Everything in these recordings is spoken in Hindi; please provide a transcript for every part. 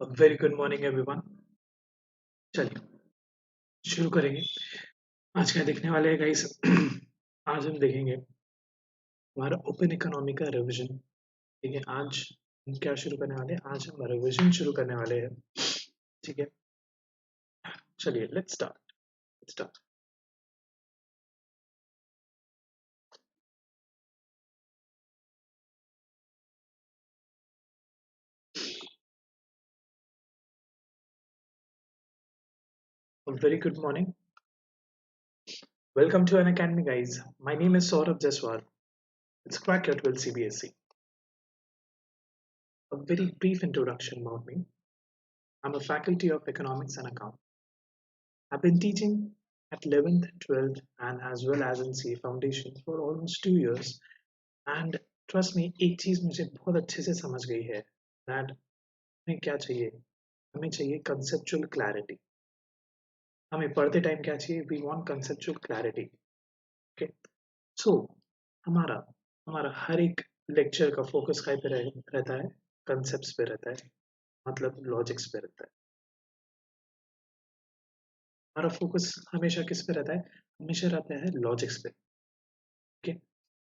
Very good morning everyone. चलिए शुरू करेंगे। आज क्या देखने वाले हैं गाइस? आज हम देखेंगे हमारा ओपन इकोनॉमी का रिवीजन। ठीक है, आज हम क्या शुरू करने वाले हैं? आज हम रिवीजन शुरू करने वाले हैं। ठीक है, चलिए let's start. Very good morning, welcome to Unacademy guys. My name is Saurabh Jaiswal. It's crack your 12 CBSE. A very brief introduction about me. I'm a faculty of economics and account. I've been teaching at 11th, 12th, and as well as in CA Foundation for almost 2 years. And trust me, एक चीज मुझे बहुत अच्छे से समझ गई है that हमें क्या चाहिए? हमें चाहिए conceptual clarity. हमें पढ़ते टाइम क्या चाहिए? We want conceptual clarity. Okay. So हमारा हमारा हर एक लेक्चर का फोकस काय पे रहता है? कंसेप्ट्स पे रहता है, मतलब लॉजिक्स पे रहता है। हमारा फोकस हमेशा किस पे रहता है? हमेशा रहता है लॉजिक्स पे। Okay,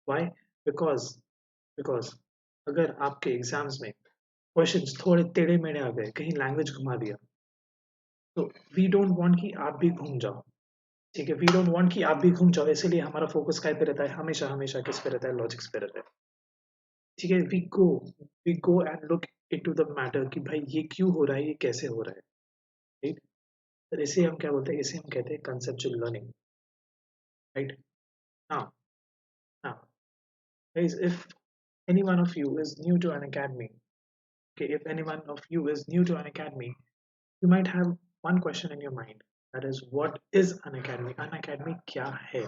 why? बिकॉज बिकॉज अगर आपके एग्जाम्स में क्वेश्चंस थोड़े टेढ़े मेढ़े आ गए, कहीं लैंग्वेज घुमा दिया, तो वी डोंट वांट कि आप भी घूम जाओ। ठीक है, वी डोंट वांट कि आप भी घूम जाओ, इसलिए हमारा फोकस काय पे रहता है? हमेशा हमेशा किस पे रहता है? लॉजिक्स पे रहता है। ठीक है, we go and look into the matter कि भाई ये क्यों हो रहा है, ये कैसे हो रहा है। राइट, तो इसे हम क्या बोलते हैं? इसे हम कहते हैं conceptual learning. Right, now now guys, if any one of you is new to an academy, okay, if any one of you is new to an academy, you might have one question in your mind, that is, what is an academy? An academy kya hai?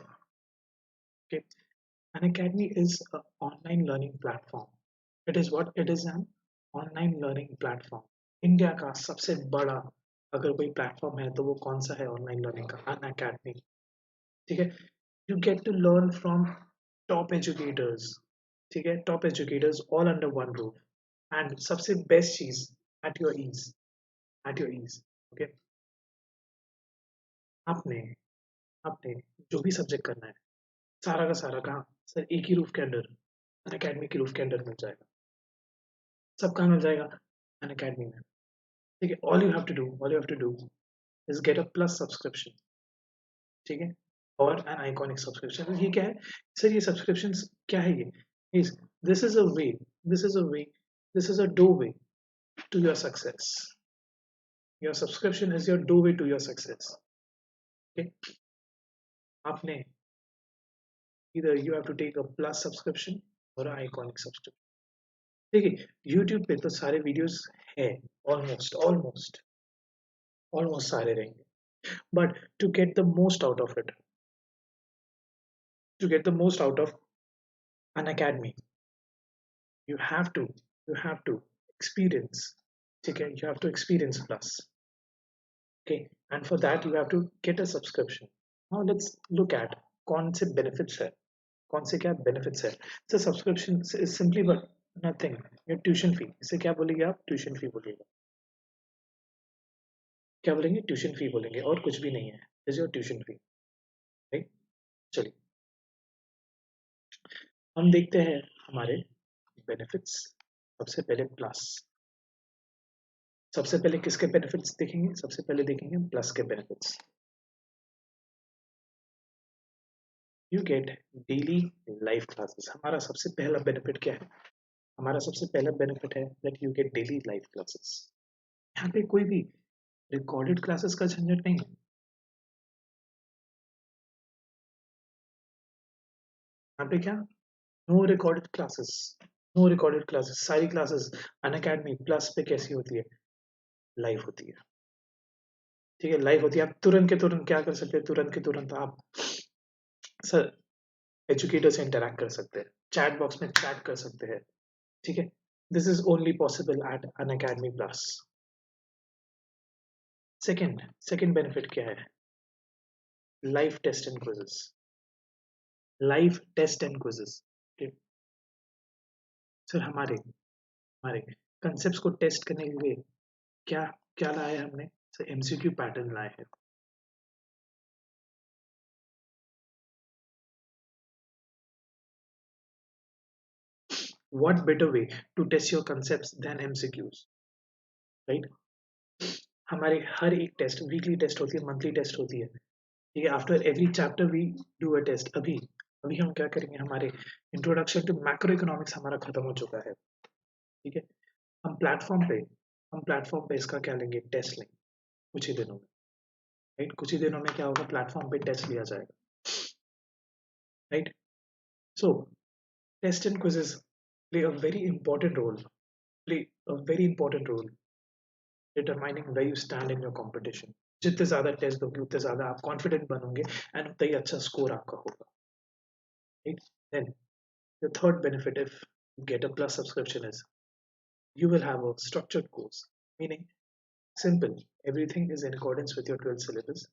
Okay, an academy is an online learning platform. It is what? It is an online learning platform. India का सबसे बड़ा अगर कोई प्लेटफॉर्म है तो वो कौन सा है ऑनलाइन लर्निंग का? Unacademy. ठीक है, you get to learn from top educators. ठीक है, top educators all under one roof, and सबसे बेस्ट चीज, at your ease, at your ease. Okay, आपने आपने जो भी सब्जेक्ट करना है, सारा का सारा कहाँ सर? एक ही रूफ के अंडर, अन अकेडमी के रूफ के अंडर मिल जाएगा। सब कहाँ मिल जाएगा? अन अकेडमी में। ठीक है, all you have to do is get a plus subscription. ठीक है, और एन आइकॉनिक सब्सक्रिप्शन। ये क्या है सर? ये सब्सक्रिप्शन क्या है? ये is this is a way this is a way this is a doorway to your success. Your subscription is your doorway to your success. Okay, आपने either you have to take a plus subscription or an iconic subscription। देखिए, यूट्यूब पे तो सारे वीडियोस है, ऑलमोस्ट ऑलमोस्ट ऑलमोस्ट सारे रहेंगे, but to get the most out of an academy, you have to you have to experience। ठीक है, you have to experience plus। okay, and for that you have to get a subscription। now let's look at कौन से benefits है, कौन से क्या benefits है। so subscription is simply but nothing, your tuition fee। इसे क्या बोलेंगे आप? ट्यूशन फी बोलिएगा। क्या बोलेंगे? ट्यूशन फी बोलेंगे, और कुछ भी नहीं है। Is your tuition fee. Right, चलिए हम देखते हैं हमारे बेनिफिट्स। सबसे पहले प्लस। सबसे पहले किसके बेनिफिट्स देखेंगे? सबसे पहले देखेंगे प्लस के benefits. You get daily live classes. हमारा सबसे पहला बेनिफिट क्या है? हमारा सबसे पहला बेनिफिट है that you get daily live classes. यहाँ पे कोई भी रिकॉर्डेड क्लासेस का झंझट नहीं है। यहाँ पे क्या? No recorded classes, no recorded classes. सारी क्लासेस अन अकेडमी प्लस पे कैसी होती है? लाइव होती है। ठीक है, लाइव होती है। आप तुरंत के तुरंत क्या कर सकते हैं? तुरंत के तुरंत आप सर एजुकेटर से इंटरैक्ट कर सकते हैं, चैट बॉक्स में चैट कर सकते हैं। ठीक है, this is only possible at Unacademy plus. Second second benefit क्या है? Live test and quizzes. Live test and quizzes. Sir हमारे हमारे कंसेप्ट को टेस्ट करने के लिए क्या क्या लाया है हमने? एमसीक्यू पैटर्न लाए हैं. What better way to test your concepts than MCQs, right? हमारे हर एक टेस्ट, वीकली टेस्ट होती है, मंथली टेस्ट होती है, ठीक है. After every chapter we do a test. अभी अभी हम क्या करेंगे, हमारे इंट्रोडक्शन टू मैक्रो इकोनॉमिक्स हमारा खत्म हो चुका है, ठीक है. हम प्लेटफॉर्म पे इसका क्या लेंगे, टेस्ट लेंगे कुछ ही दिनों में, राइट. कुछ ही दिनों में क्या होगा, प्लेटफॉर्म पे टेस्ट लिया जाएगा, right. So test and quizzes play a very important role play a very important role determining where you stand in your competition. जितने ज़्यादा टेस्ट दोगे उतने ज़्यादा आप कॉन्फिडेंट बनोगे एंड उतना ही अच्छा स्कोर आपका होगा, right. Then the third benefit if you get a plus subscription is you will have a structured course, meaning simple, everything is in accordance with your 12th syllabus,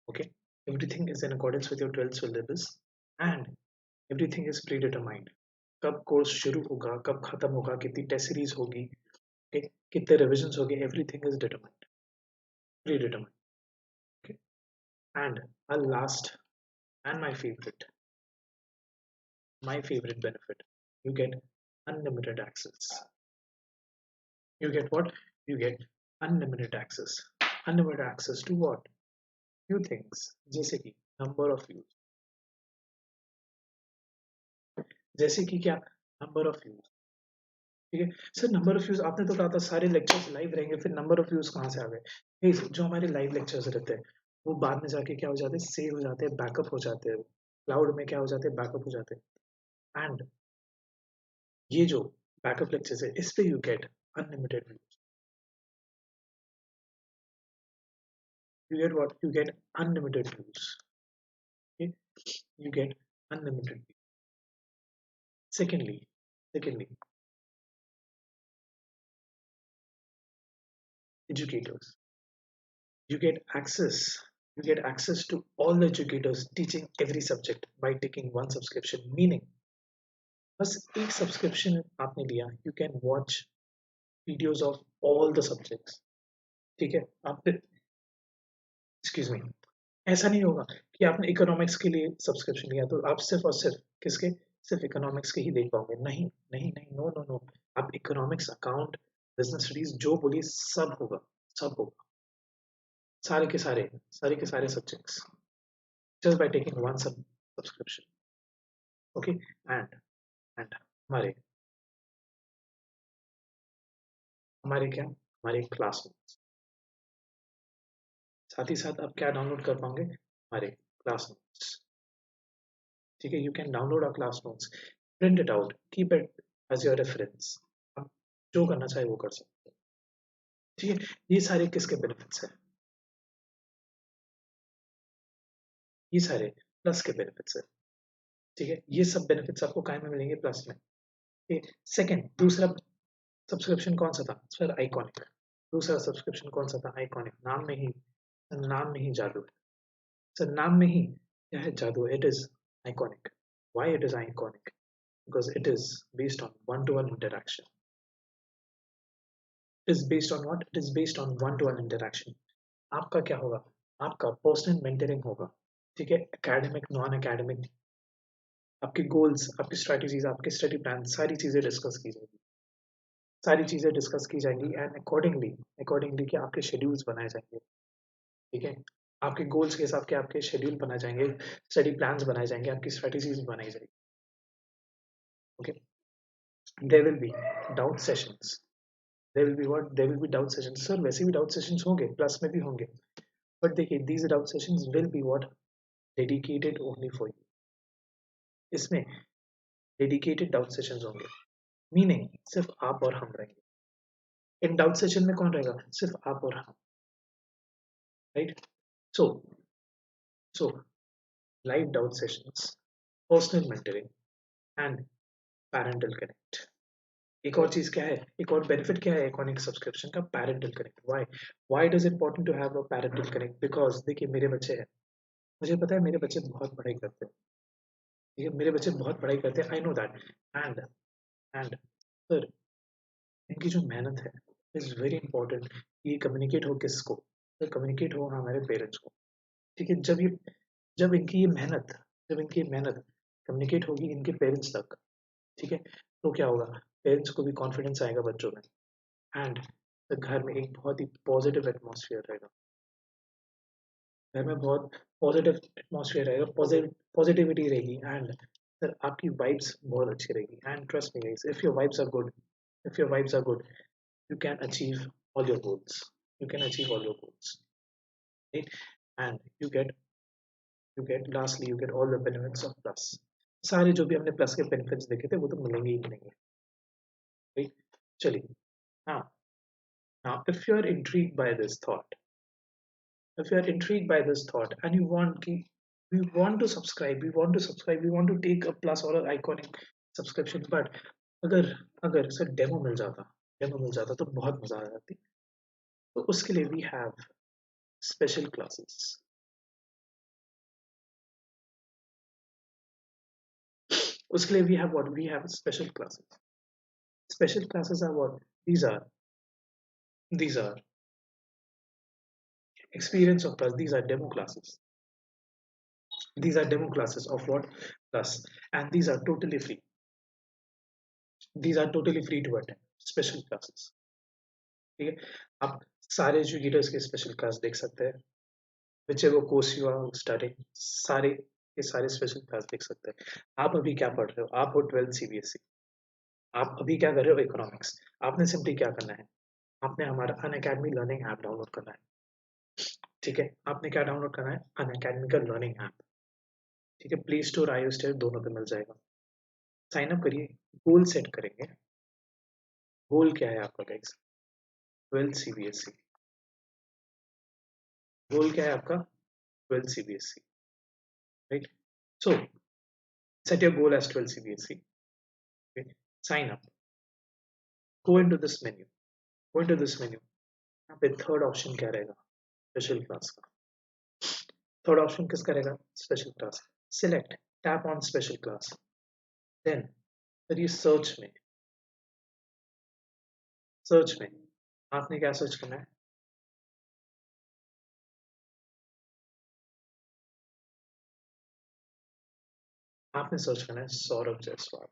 okay. Everything is in accordance with your 12th syllabus and everything is predetermined. कब कोर्स शुरू होगा, कब खत्म होगा, कितनी टेस्ट सीरीज होगी, okay, कितने रिविजन्स होंगे, everything is determined, predetermined, okay. And a last and my favorite benefit, you get unlimited access. You get what? You get unlimited access. Unlimited access to what? Few things. जैसे कि number of views. जैसे कि क्या? Number of views. ठीक है सर. नंबर ऑफ व्यूज आपने तो कहा था सारे लेक्चर्स लाइव रहेंगे, फिर नंबर ऑफ व्यूज कहाँ से आ गए? प्लीज, जो हमारे लाइव लेक्चर्स रहते हैं वो बाद में जाके क्या हो जाते हैं, सेव हो जाते हैं, बैकअप हो जाते हैं, क्लाउड में क्या हो जाते हैं, बैकअप हो जाते हैं. एंड ये जो बैकअप लेक्चर्स है इस पे you get unlimited views. You get what? You get unlimited views. Okay? You get unlimited views. Secondly, educators. You get access. You get access to all the educators teaching every subject by taking one subscription. Meaning, बस एक subscription आपने लिया, you can watch videos of all the subjects. ठीक है? आप excuse me, ऐसा नहीं होगा कि आपने इकोनॉमिक्स के लिए सब्सक्रिप्शन लिया तो आप सिर्फ और सिर्फ किसके, सिर्फ इकोनॉमिक्स के ही देख पाओगे. नहीं नहीं नहीं, नो नो नो. आप इकोनॉमिक्स, अकाउंट, बिजनेस स्टडीज जो बोलिए सब होगा, सब होगा, सारे के सारे subjects just by taking one subscription, okay. And and हमारे हमारे क्या, हमारे क्लास नोट्स. साथ ही साथ आप क्या डाउनलोड कर पाओगे, हमारे क्लास नोट्स. ठीक है, you can download our class notes, print it out, keep it as your reference. आप जो करना चाहे वो कर सकते हैं. ठीक है, ये सारे किसके बेनिफिट्स हैं, ये सारे प्लस के बेनिफिट्स है. ठीक है, ये सब बेनिफिट्स आपको काय में मिलेंगे, प्लस में. सेकंड, दूसरा सब्सक्रिप्शन कौन सा था सर, आइकॉनिक. दूसरा सब्सक्रिप्शन कौन सा था, आइकॉनिक. नाम में ही जादू है सर, नाम में ही क्या है, जादू. It is iconic. Why it is iconic? Because it is based on one two one interaction. It is based on what? It is based on one two one interaction. आपका क्या होगा, आपका पर्सनल मेंटरिंग होगा. ठीक है, एकेडमिक, नॉन एकेडमिक, आपके गोल्स, आपकी स्ट्रेटजीज, आपके स्टडी प्लान, सारी चीजें डिस्कस की जाएगी. सारी चीजें डिस्कस की जाएंगी एंड अकॉर्डिंगली कि आपके शेड्यूल्स बनाए जाएंगे. ठीक है, आपके गोल्स के हिसाब के आपके शेड्यूल बनाए जाएंगे, स्टडी प्लान्स बनाए जाएंगे, आपकी स्ट्रेटजीज बनाई जाएगी. Okay. There will be doubt sessions. There will be doubt sessions. Sir वैसे भी डाउट सेशंस होंगे, प्लस में भी होंगे, बट देखिए these doubt sessions will be what, dedicated only for you. इसमें डेडिकेटेड डाउट सेशंस होंगे, मीनिंग सिर्फ आप और हम रहेंगे. इन डाउट सेशन में कौन रहेगा, सिर्फ आप और हम, right. So live doubt sessions, personal mentoring and parental connect. एक और चीज क्या है, एक और बेनिफिट क्या है इकोनिक सब्सक्रिप्शन का, parental connect. Why it is important to have a parental connect? Because देखिए मेरे बच्चे हैं, मुझे पता है मेरे बच्चे बहुत पढ़ाई करते हैं. ठीक है, मेरे बच्चे बहुत पढ़ाई करते हैं, I know that. And sir, इनकी जो मेहनत है इज वेरी इंपॉर्टेंट। ये कम्युनिकेट हो किसको? तो कम्युनिकेट हो हमारे पेरेंट्स को। ठीक है, जब इनकी मेहनत कम्युनिकेट होगी इनके पेरेंट्स तक, ठीक है, तो क्या होगा? पेरेंट्स को भी कॉन्फिडेंस आएगा बच्चों में, एंड घर में एक बहुत ही पॉजिटिव एटमॉस्फेयर रहेगा। घर में बहुत पॉजिटिव एटमॉस्फेयर रहेगा, पॉजिटिविटी रहेगी, एंड सर आपकी वाइब्स बहुत अच्छी रहेगी। And trust me guys, if your vibes are good, you can achieve all your goals. You can achieve all your goals, right? And you get lastly you get all the benefits of plus. सारे जो भी हमने प्लस के बेनिफिट्स देखे थे वो तो मिलेंगे ही मिलेंगे, right? चलिए, now now if you are intrigued by this thought and you want ki we want to take a plus or an iconic subscription, but अगर अगर सर डेमो मिल जाता तो बहुत मजा आ जाती। तो उसके लिए वी हैव स्पेशल क्लासेस। उसके लिए we have special classes. Special classes are what? These are experience of plus. These are demo classes of what? Plus, and these are totally free to attend special classes। ठीक है, आप सारे एजुकेटर्स के स्पेशल क्लास देख सकते हैं, whichever course you are studying, सारे के सारे स्पेशल क्लास देख सकते हैं। आप अभी क्या पढ़ रहे हो? आप हो 12 CBSE, आप अभी क्या कर रहे हो? इकोनॉमिक्स। आपने सिंपली क्या करना है? आपने हमारा अन अकेडमी लर्निंग ऐप डाउनलोड करना है। ठीक है, आपने क्या डाउनलोड करना है? अन अकेडमी का लर्निंग ऐप। ठीक है, प्ले स्टोर आईओ स्टोर दोनों पे मिल जाएगा। साइन अप करिए, गोल सेट करेंगे। गोल क्या है आपका गाइस? 12 CBSE। गोल क्या है आपका? 12 CBSE, right? So set your goal as 12 CBSE। okay? Sign up, go into this menu, यहाँ पे थर्ड ऑप्शन क्या रहेगा? स्पेशल क्लास का। थर्ड ऑप्शन किसका रहेगा? Special class. Select, tap on special class, then करिए सर्च में आपने क्या सर्च करना है? आपने सर्च करना है सौरभ जायसवाल।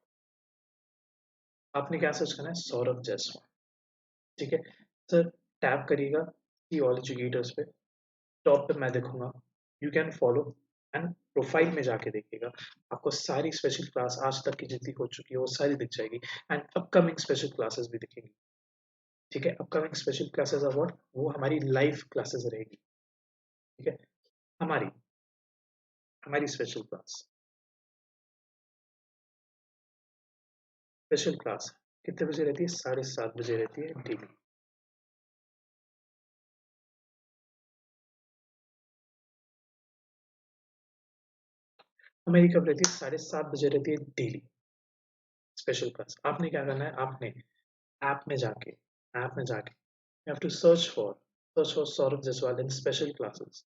आपने क्या सर्च करना है? सौरभ जायसवाल। ठीक है सर, टैप करिएगा सी ऑल एजुकेटर्स पे, टॉप पे मैं देखूंगा, you can follow, and profile में जाके देखिएगा, आपको सारी स्पेशल क्लास आज तक की जितनी हो चुकी है वो सारी दिख जाएगी, एंड अपकमिंग स्पेशल क्लासेस भी दिखेंगी। ठीक है, upcoming special classes are what? वो हमारी लाइव क्लासेस रहेगी। ठीक है, हमारी हमारी स्पेशल क्लास कितने बजे रहती है? 7:30 बजे रहती है डेली। हमारी कब रहती है? 7:30 बजे रहती है डेली स्पेशल क्लास। आपने क्या करना है? आपने ऐप में जाके you have to search for Saurabh Jaiswal in special classes,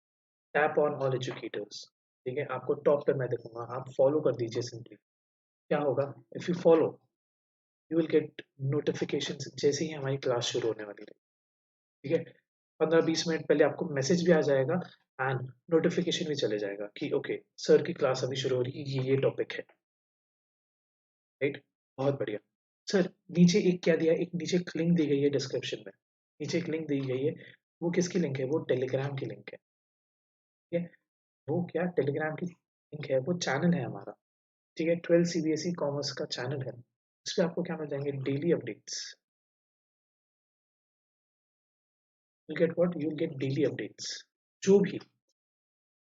tap on all educators. ठीक है, आपको टॉप पे मैं देखूंगा, आप फॉलो कर दीजिए सिंपली। क्या होगा? If you follow you will get notification जैसे ही हमारी क्लास शुरू होने वाली है। ठीक है, 15-20 मिनट पहले आपको मैसेज भी आ जाएगा, एंड नोटिफिकेशन भी चले जाएगा कि ओके सर की क्लास अभी शुरू हो रही है, ये टॉपिक है, राइट? बहुत बढ़िया। सर नीचे एक क्या दिया? एक नीचे एक लिंक दी गई है डिस्क्रिप्शन में, नीचे एक लिंक दी गई है, वो किसकी लिंक है? वो टेलीग्राम की लिंक है। ठीक है, वो क्या टेलीग्राम की लिंक है? वो चैनल है हमारा। ठीक है, 12 CBSE कॉमर्स का चैनल है। इस पे आपको क्या मिल जाएंगे? Daily updates. You get what? You get daily updates. जो भी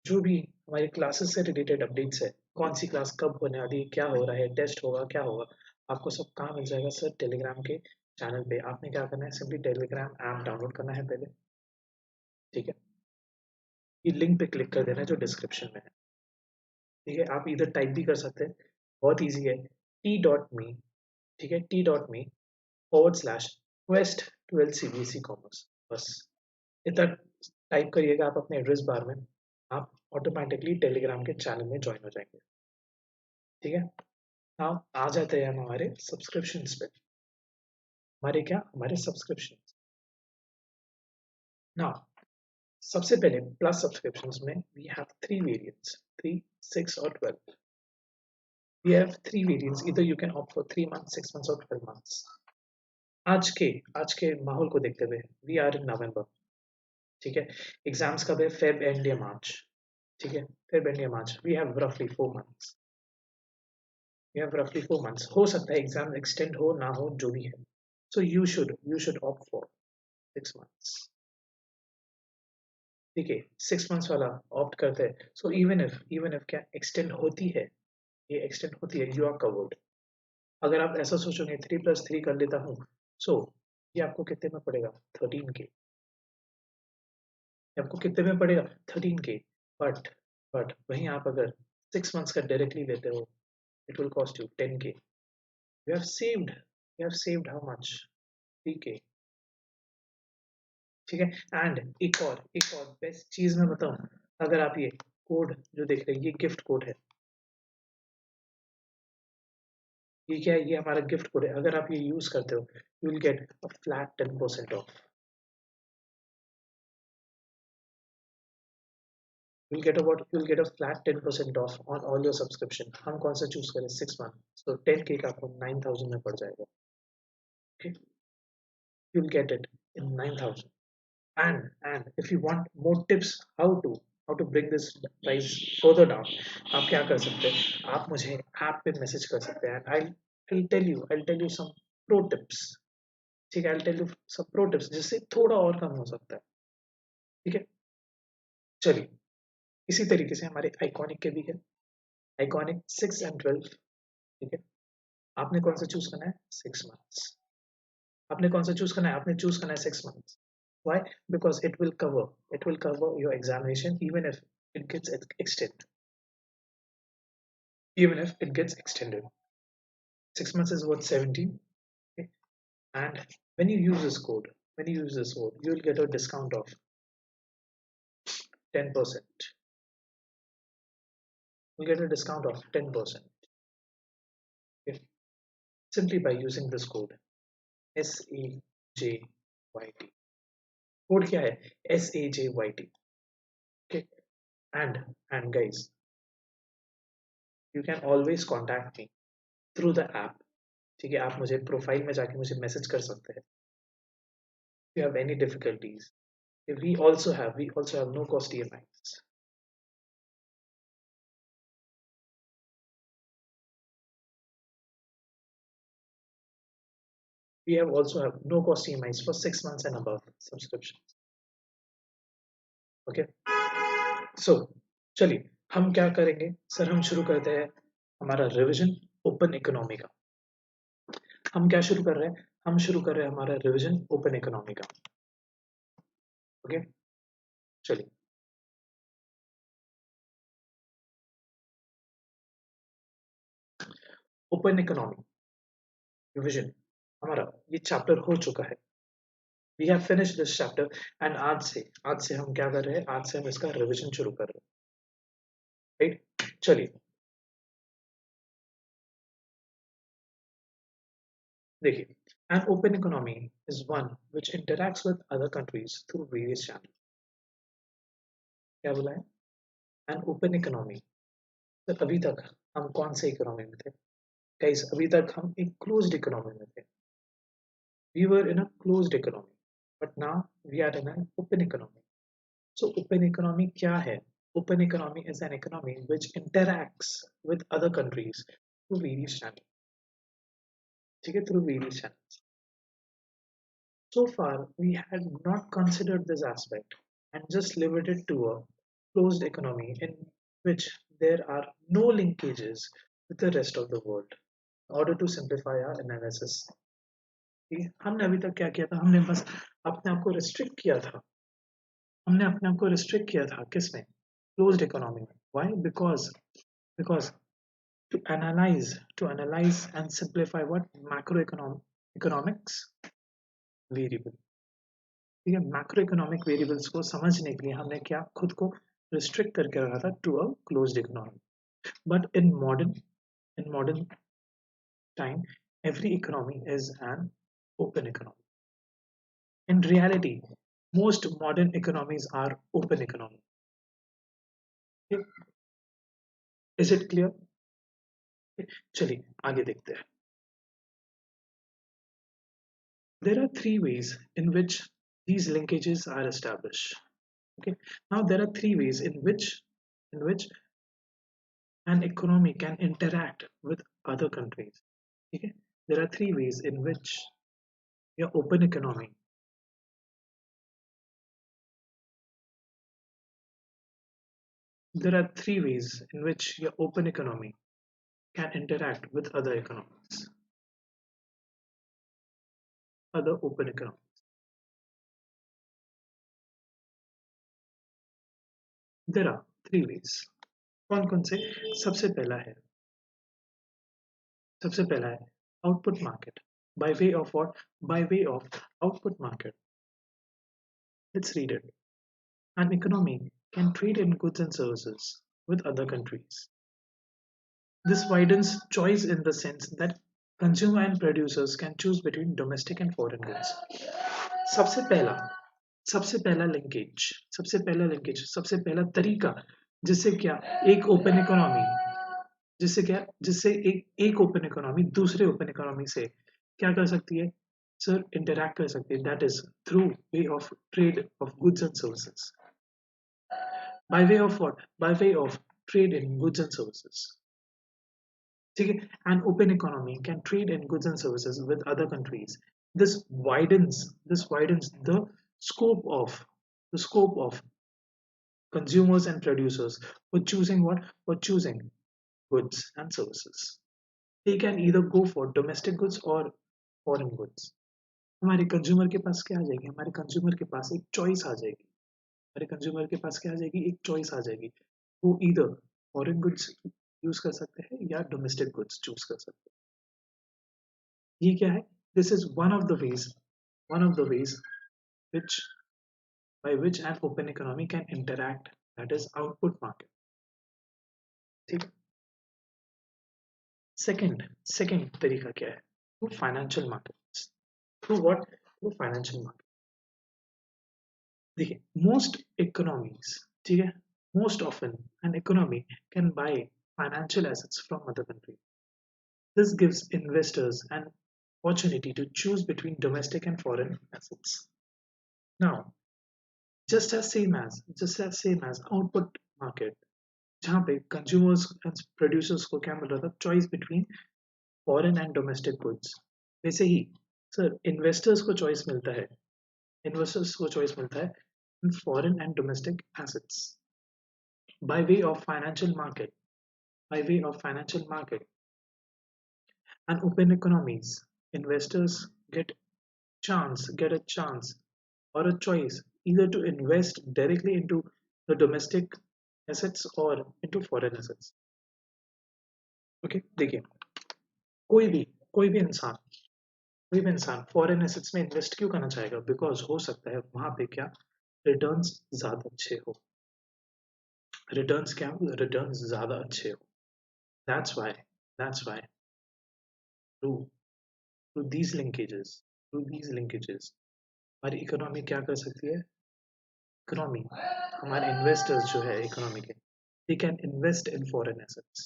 जो भी हमारी क्लासेस से रिलेटेड अपडेट्स है, कौन सी क्लास कब होने वाली है, क्या हो रहा है, टेस्ट होगा, क्या होगा, आपको सब कहाँ मिल जाएगा? सर टेलीग्राम के चैनल पे। आपने क्या करना है? सिंपली टेलीग्राम ऐप डाउनलोड करना है पहले। ठीक है, ये लिंक पे क्लिक कर देना है जो डिस्क्रिप्शन में है। ठीक है, आप इधर टाइप भी कर सकते हैं, बहुत ईजी है, t.me। ठीक है, t.me /quest 12 CBSE कॉमर्स। बस इतना टाइप करिएगा आप अपने एड्रेस बार में, आप ऑटोमेटिकली टेलीग्राम के चैनल में ज्वाइन हो जाएंगे। ठीक है, आप आ जाते हैं हम हमारे सब्सक्रिप्शंस पे। हमारे क्या? हमारे सब्सक्रिप्शन। नाउ सबसे पहले प्लस सब्सक्रिप्शंस में वी हैव 3 variants, 3, 6 और 12. We have 3 variants. Either you can opt for 3 months, 6 months or 12 months. आज के माहौल को देखते हुए वी आर इन नवंबर, ठीक है. एग्जाम्स कब है? फेब एंड या मार्च, ठीक है. फेब एंड या मार्च. वी हैव रफली 4 months. वी हैव रफली 4 months. हो सकता है एग्जाम एक्सटेंड हो ना हो, जो भी है. So you should opt for 6 months. ठीक है, 6 months वाला ऑप्ट करते हैं. सो इवन इफ क्या एक्सटेंड होती है, ये एक्सटेंड होती है, यू आर कवर्ड. अगर आप ऐसा सोचोगे 3+3 कर लेता हूँ, सो ये आपको कितने में पड़ेगा? 13K. आपको कितने में पड़ेगा? 13K. बट वहीं आप अगर 6 months का डायरेक्टली लेते हो, it will cost you 10K. You have saved how much? 3K. ठीक है. एंड एक और बेस्ट चीज मैं बताऊं, अगर आप ये कोड जो देख रहे हैं, ये गिफ्ट कोड है. ये क्या है? ये हमारा गिफ्ट कोड है. अगर आप ये यूज करते हो, you will get a flat 10% of. You'll get a flat 10% off on all your subscription. हम कौन सा चूज करें? 6 month. So 10K का आपको 9,000 में पड़ जाएगा. Okay, you'll get it in 9,000. And if you want more tips how to bring this price further down, आप क्या कर सकते हैं? आप मुझे ऐप पे मैसेज कर सकते हैं. I'll tell you some pro tips. ठीक है, I'll tell you some pro tips जिससे थोड़ा और कम हो सकता है. ठीक है, चलिए. इसी तरीके से हमारे आइकॉनिक के भी है. Iconic 6 and 12. ठीक है, आपने कौन सा चूज करना है? 6 months. आपने कौन सा चूज करना है? आपने चूज करना है 6 months. Why? Because it will cover your examination even if it gets extended. Even if it gets extended. 6 months is what, 17. Okay? And when you use this code, you will get a discount of 10%. You'll get a discount of 10%. Okay? Simply by using this code. SAJYT. Code क्या है? SAJYT. Okay? And guys, you can always contact me through the app. ठीक है, आप मुझे प्रोफाइल में जाके मुझे मैसेज कर सकते हैं. If you have any difficulties, we also have no cost EMIs. We have also have no cost EMIs for 6 months and above subscriptions. Okay, so चलिए हम क्या करेंगे सर? हम शुरू करते हैं हमारा रिवीजन ओपन इकोनॉमी का. हम क्या शुरू कर रहे हैं? हम शुरू कर रहे हैं हमारा रिवीजन ओपन इकोनॉमी का. ओके, चलिए. ओपन इकोनॉमी रिवीजन हमारा ये चैप्टर हो चुका है. We have finished this chapter. And आज से हम क्या कर रहे हैं? आज से हम इसका रिवीजन शुरू कर रहे हैं. राइट, चलिए देखिए. An open economy is one which interacts with other countries through various channels. क्या बोला है? An open economy. तो अभी तक हम कौन से इकोनॉमी में थे? गाइस, अभी तक हम एक क्लोज्ड इकोनॉमी में थे. We were in a closed economy, but now we are in an open economy. So open economy क्या है? Open economy is an economy which interacts with other countries through various channels. ठीक है, through various channels. So far, we had not considered this aspect and just limited to a closed economy in which there are no linkages with the rest of the world. In order to simplify our analysis, हमने अभी तक क्या किया था? हमने बस अपने आप को रिस्ट्रिक्ट किया था. हमने अपने आप को रिस्ट्रिक्ट किया था किसमें? क्लोज्ड इकोनॉमी में. Why? Because to analyze and simplify what macro economics variable. ठीक है, मैक्रो इकोनॉमिक वेरिएबल्स को समझने के लिए हमने क्या खुद को रिस्ट्रिक्ट करके रखा था to a closed economy. But in modern time every economy is an open economy. In reality, most modern economies are open economy. Okay? Is it clear? Okay, चलिए आगे देखते हैं. There are three ways in which these linkages are established. Okay, now there are three ways in which an economy can interact with other countries. Okay, there are three ways in which your open economy. There are three ways in which your open economy can interact with other economies, other open economies. There are three ways. कौन कौन से? सबसे पहला है सबसे पहला है output market. By way of what? By way of output market. Let's read it. An economy can trade in goods and services with other countries. This widens choice in the sense that consumer and producers can choose between domestic and foreign goods. सबसे पहला सबसे पहला लिंकेज सबसे पहला तरीका जिससे क्या एक ओपन इकोनॉमी जिससे एक ओपन इकोनॉमी दूसरे ओपन इकोनॉमी से क्या कर सकती है सर इंटरैक्ट कर सकती है that is through way of trade off goods and services by way of what by way of trade in goods and services ठीक है an open economy can trade in goods and services with other countries this widens the scope of consumers and producers for choosing what for choosing goods and services. They can either go for domestic goods or foreign goods. हमारे कंज्यूमर के पास क्या आ जाएगी हमारे कंज्यूमर के पास एक चॉइस आ जाएगी हमारे कंज्यूमर के पास क्या आ जाएगी एक चॉइस आ जाएगी वो इधर फॉरेन गुड्स यूज कर सकते हैं या डोमेस्टिक गुड्स चूज कर सकते हैं ये क्या है this is one of the ways which by which an open economy can interact that is output market ठीक सेकंड तरीका क्या है through financial markets through what through financial market देखिए मोस्ट इकोनॉमीज ठीक है most often an economy can buy financial assets from other countries. This gives investors an opportunity to choose between domestic and foreign assets. Now, just as same as output market, जहाँ पे consumers and producers को क्या मिल रहा था choice between foreign and domestic goods. वैसे ही सर इन्वेस्टर्स को चॉइस मिलता है in foreign and domestic assets by way of financial market by way of financial market and open economies investors get a chance or a choice either to invest directly into the domestic assets or into foreign assets. Okay, देखिए कोई भी कोई भी इंसान कोई भी इंसान फॉरेन एसेट्स में इन्वेस्ट क्यों करना चाहेगा बिकॉज हो सकता है वहां पे क्या रिटर्न्स ज्यादा अच्छे हो रिटर्न्स ज्यादा अच्छे हो that's why through through these linkages हमारी इकोनॉमी क्या कर सकती है इकोनॉमी हमारे इन्वेस्टर्स जो है इकोनॉमी के they can invest in foreign assets.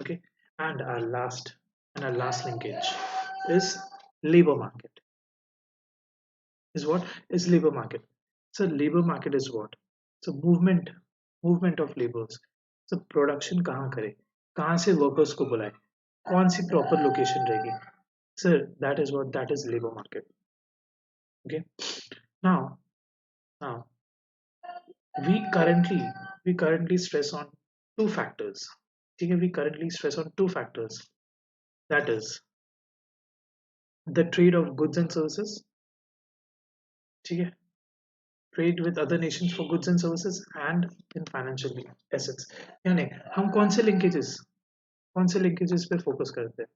Okay, and our last linkage is labor market. Is what is labor market? So labor market is what? So movement of labors. So production कहाँ करे कहाँ से workers को बुलाए कौन सी proper location रहेगी sir that is labor market. Okay, now we currently we currently stress on two factors ठीक है we currently stress on two factors that is the trade of goods and services ठीक है trade with other nations for goods and services and in financial assets यानी हम कौन से linkages पे focus करते हैं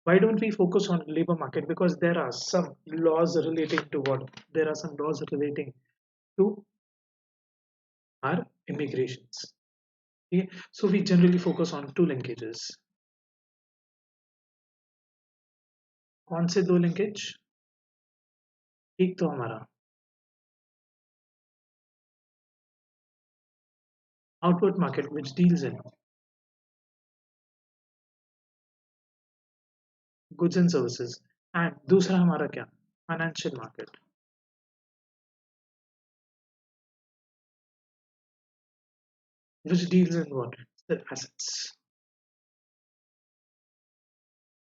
why don't we focus on labor market because there are some laws relating to what there are some laws relating to our immigrations okay? So we generally focus on two linkages कौन से दो लिंकेज एक तो हमारा output market which deals in goods and services, and दूसरा हमारा क्या, financial market which deals in what, the assets.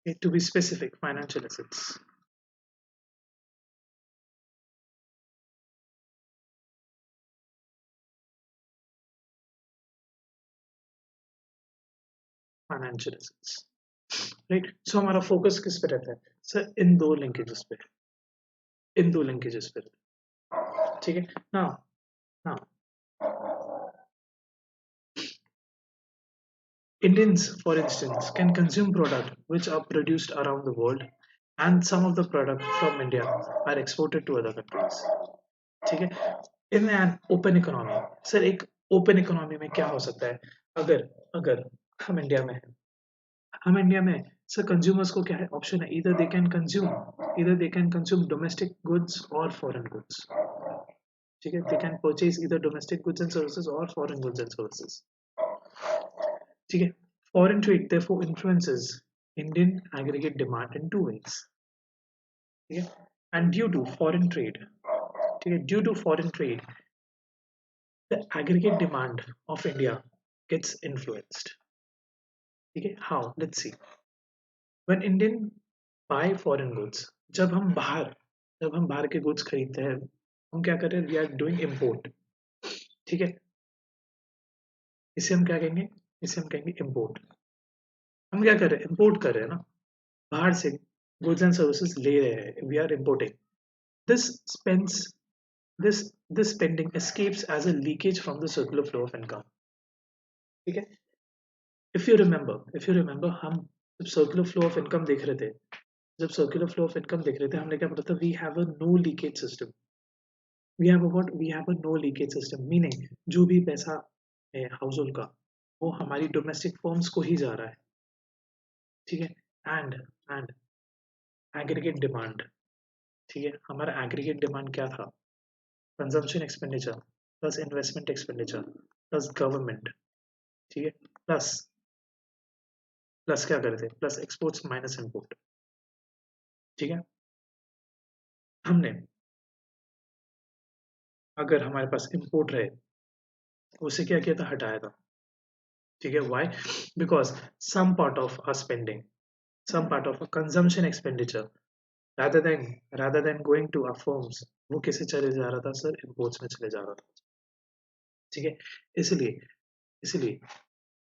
Okay, to be specific, financial assets. Financial assets, right. So हमारा फोकस किस पे रहता है सर, इन दो लिंकेजेस पे, इन दो लिंकेजेस पे, ठीक है। Now now Indians, for instance, can consume products which are produced around the world, and some of the products from India are exported to other countries, ठीक है। In an open economy, sir एक ओपन इकोनॉमी में क्या हो सकता है, अगर अगर हम इंडिया में हैं, हम इंडिया में, सर कंज्यूमर्स को क्या है, ऑप्शन है, इधर they can consume domestic goods और फॉरेन गुड्स, ठीक है। दे कैन परचेज इधर डोमेस्टिक गुड्स एंड सर्विसेज और फॉरेन गुड्स एंड सर्विसेज, ठीक है। Foreign trade therefore influences Indian aggregate demand in two ways, ठीक है। And due to foreign trade, ठीक है, due to foreign trade the aggregate demand of India gets influenced, ठीक है। how, let's see, when Indian buy foreign goods, जब हम बाहर के गुड्स खरीदते हैं, हम क्या कर रहे हैं, वी आर डूइंग इम्पोर्ट, ठीक है। इसे हम क्या कहेंगे, इसे हम कहेंगे इम्पोर्ट। हम क्या कर रहे हैं, इम्पोर्ट कर रहे हैं ना, बाहर से गुड्स एंड सर्विसेज ले रहे हैं, we are importing. This spends this this spending escapes as a leakage from the circular flow of income, ठीक है। इफ यू रिमेंबर हम जब सर्कुलर फ्लो ऑफ इनकम देख रहे थे, हमने क्या पढ़ा था, we have a no leakage system, we have a no leakage system, meaning जो भी पैसा है हाउस होल्ड का, वो हमारी डोमेस्टिक फर्म्स को ही जा रहा है, ठीक है। एंड एंड एग्रीगेट डिमांड, ठीक है, हमारा एग्रीगेट डिमांड क्या था, consumption expenditure plus investment expenditure plus government, ठीक है, प्लस प्लस क्या करते हैं, प्लस एक्सपोर्ट्स माइनस इम्पोर्ट, ठीक है। हमने अगर हमारे पास इम्पोर्ट रहे, उसे क्या किया था, हटाया था, ठीक है। Why, because some part of our spending, some part of consumption expenditure, rather than rather than going to our firms, वो किसे चले जा रहा था सर, इम्पोर्ट्स में चले जा रहा था, ठीक है। इसलिए इसलिए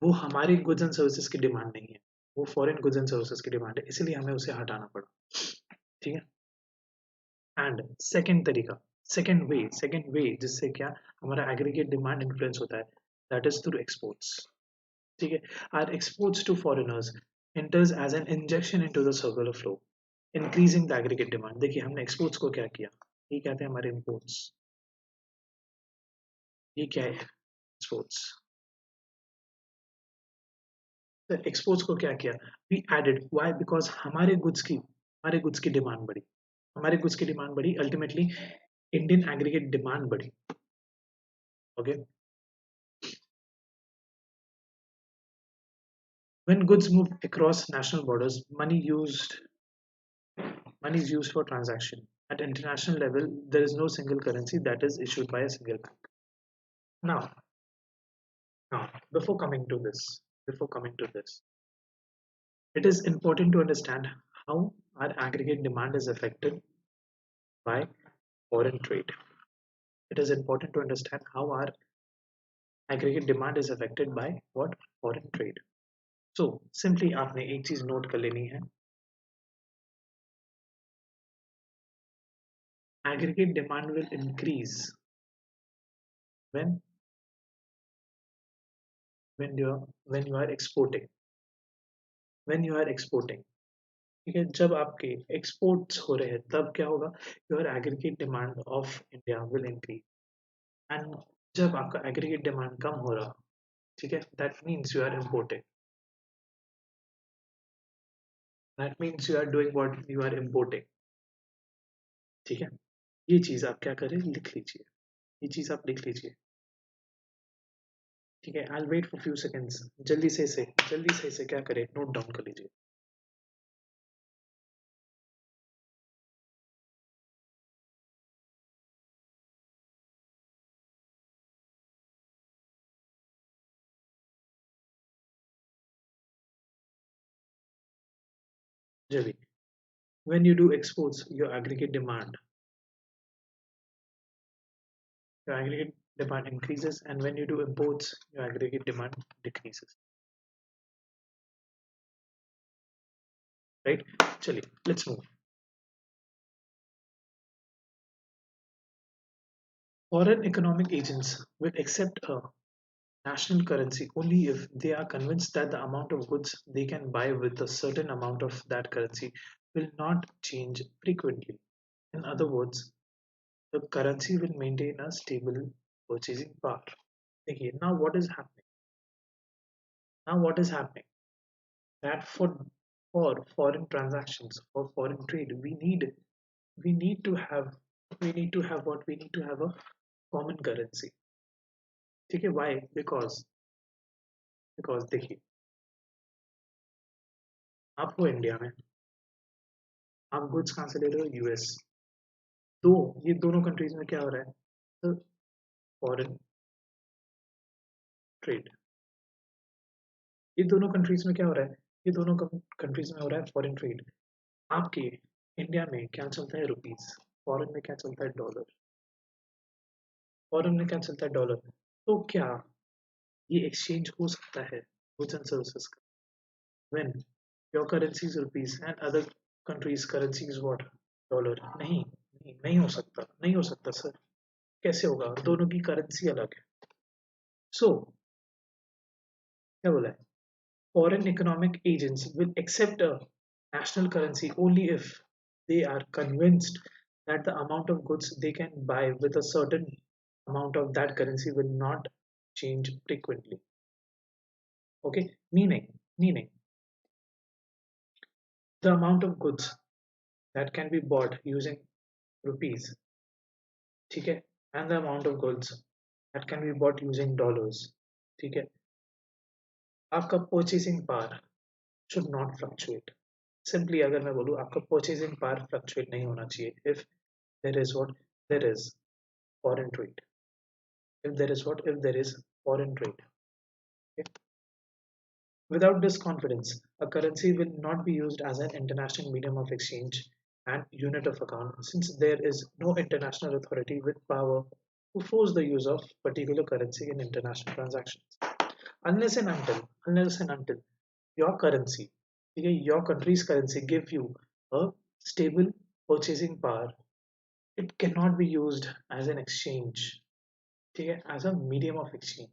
वो हमारी गुड्स एंड सर्विसेज की डिमांड नहीं है, वो फॉरेन गुड्स एंड सर्विसेज की डिमांड है, इसलिए हमें उसे हटाना पड़ा, ठीक है। एंड सेकेंड वे जिससे क्या हमारा एग्रीगेट डिमांड इन्फ्लुएंस होता है, दैट इज थ्रू एक्सपोर्ट्स, ठीक है। Our exports to foreigners enters as an injection into the circular flow, increasing the aggregate demand। देखिए हमने एक्सपोर्ट्स को क्या किया, ये कहते हैं हमारे इम्पोर्ट्स, ये क्या है एक्सपोर्ट्स, तो एक्सपोर्ट्स को क्या किया, वी एडेड, व्हाई, बिकॉज हमारे गुड्स की डिमांड बढ़ी, अल्टीमेटली इंडियन एग्रीगेट डिमांड बढ़ी, okay. When goods move across national borders, money is used for transaction. At international level, there is no single currency that is issued by a single bank. Now, now, before coming to this, it is important to understand how our aggregate demand is affected by foreign trade. It is important to understand how our aggregate demand is affected by what, foreign trade. So, simply आपने एक चीज नोट कर लेनी है, aggregate demand will increase when when you are exporting, ठीक है। जब आपके एक्सपोर्ट्स हो रहे हैं तब क्या होगा, your aggregate demand of India will increase, and जब आपका एग्रीगेट डिमांड कम हो रहा, ठीक है, that means you are doing what, you are importing, ठीक है। ये चीज आप क्या करें, लिख लीजिए, ये चीज आप लिख लीजिए, ठीक है, I wait for few seconds. जल्दी से क्या करें, नोट डाउन कर लीजिए। जल्दी। When you do exports, your aggregate demand increases, and when you do imports, your aggregate demand decreases. Right? Chali, let's move. Foreign economic agents will accept a national currency only if they are convinced that the amount of goods they can buy with a certain amount of that currency will not change frequently. In other words, the currency will maintain a stable purchasing power. Okay, now what is happening? That for foreign transactions, for foreign trade, we need to have we need to have what we need to have a common currency. ठीक है, why? Because देखिए, आपको इंडिया में आप गुड्स कहाँ से ले रहे हो, यूएस। तो ये दोनों कंट्रीज में क्या हो रहा है, फॉरेन ट्रेड। ये दोनों कंट्रीज में क्या हो रहा है, ये दोनों कंट्रीज में हो रहा है फॉरेन ट्रेड। आपके इंडिया में क्या चलता है, रुपीज। फॉरेन में क्या चलता है, डॉलर। फॉरेन में क्या चलता है, डॉलर। तो क्या ये एक्सचेंज हो सकता है गुड्स एंड सर्विसेज का, when your currency is rupees and other countries currency is what, dollar. नहीं हो सकता, नहीं हो सकता सर। कैसे होगा, दोनों की करेंसी अलग है। सो क्या बोला है, foreign economic agents will accept a national currency only if they are convinced that the amount of goods they can buy with a certain amount of that currency will not change frequently. Okay, meaning the amount of goods that can be bought using rupees, ठीक है, and the amount of goods that can be bought using dollars, ठीक है, आपका purchasing power should not fluctuate. Simply अगर मैं बोलूँ, आपका purchasing power fluctuate नहीं होना चाहिए if there is what, there is foreign trade. If there is what, if there is foreign trade. Okay? Without this confidence, a currency will not be used as an international medium of exchange and unit of account, since there is no international authority with power to force the use of particular currency in international transactions. Unless and until your currency, okay, your country's currency give you a stable purchasing power, it cannot be used as an exchange, okay, as a medium of exchange.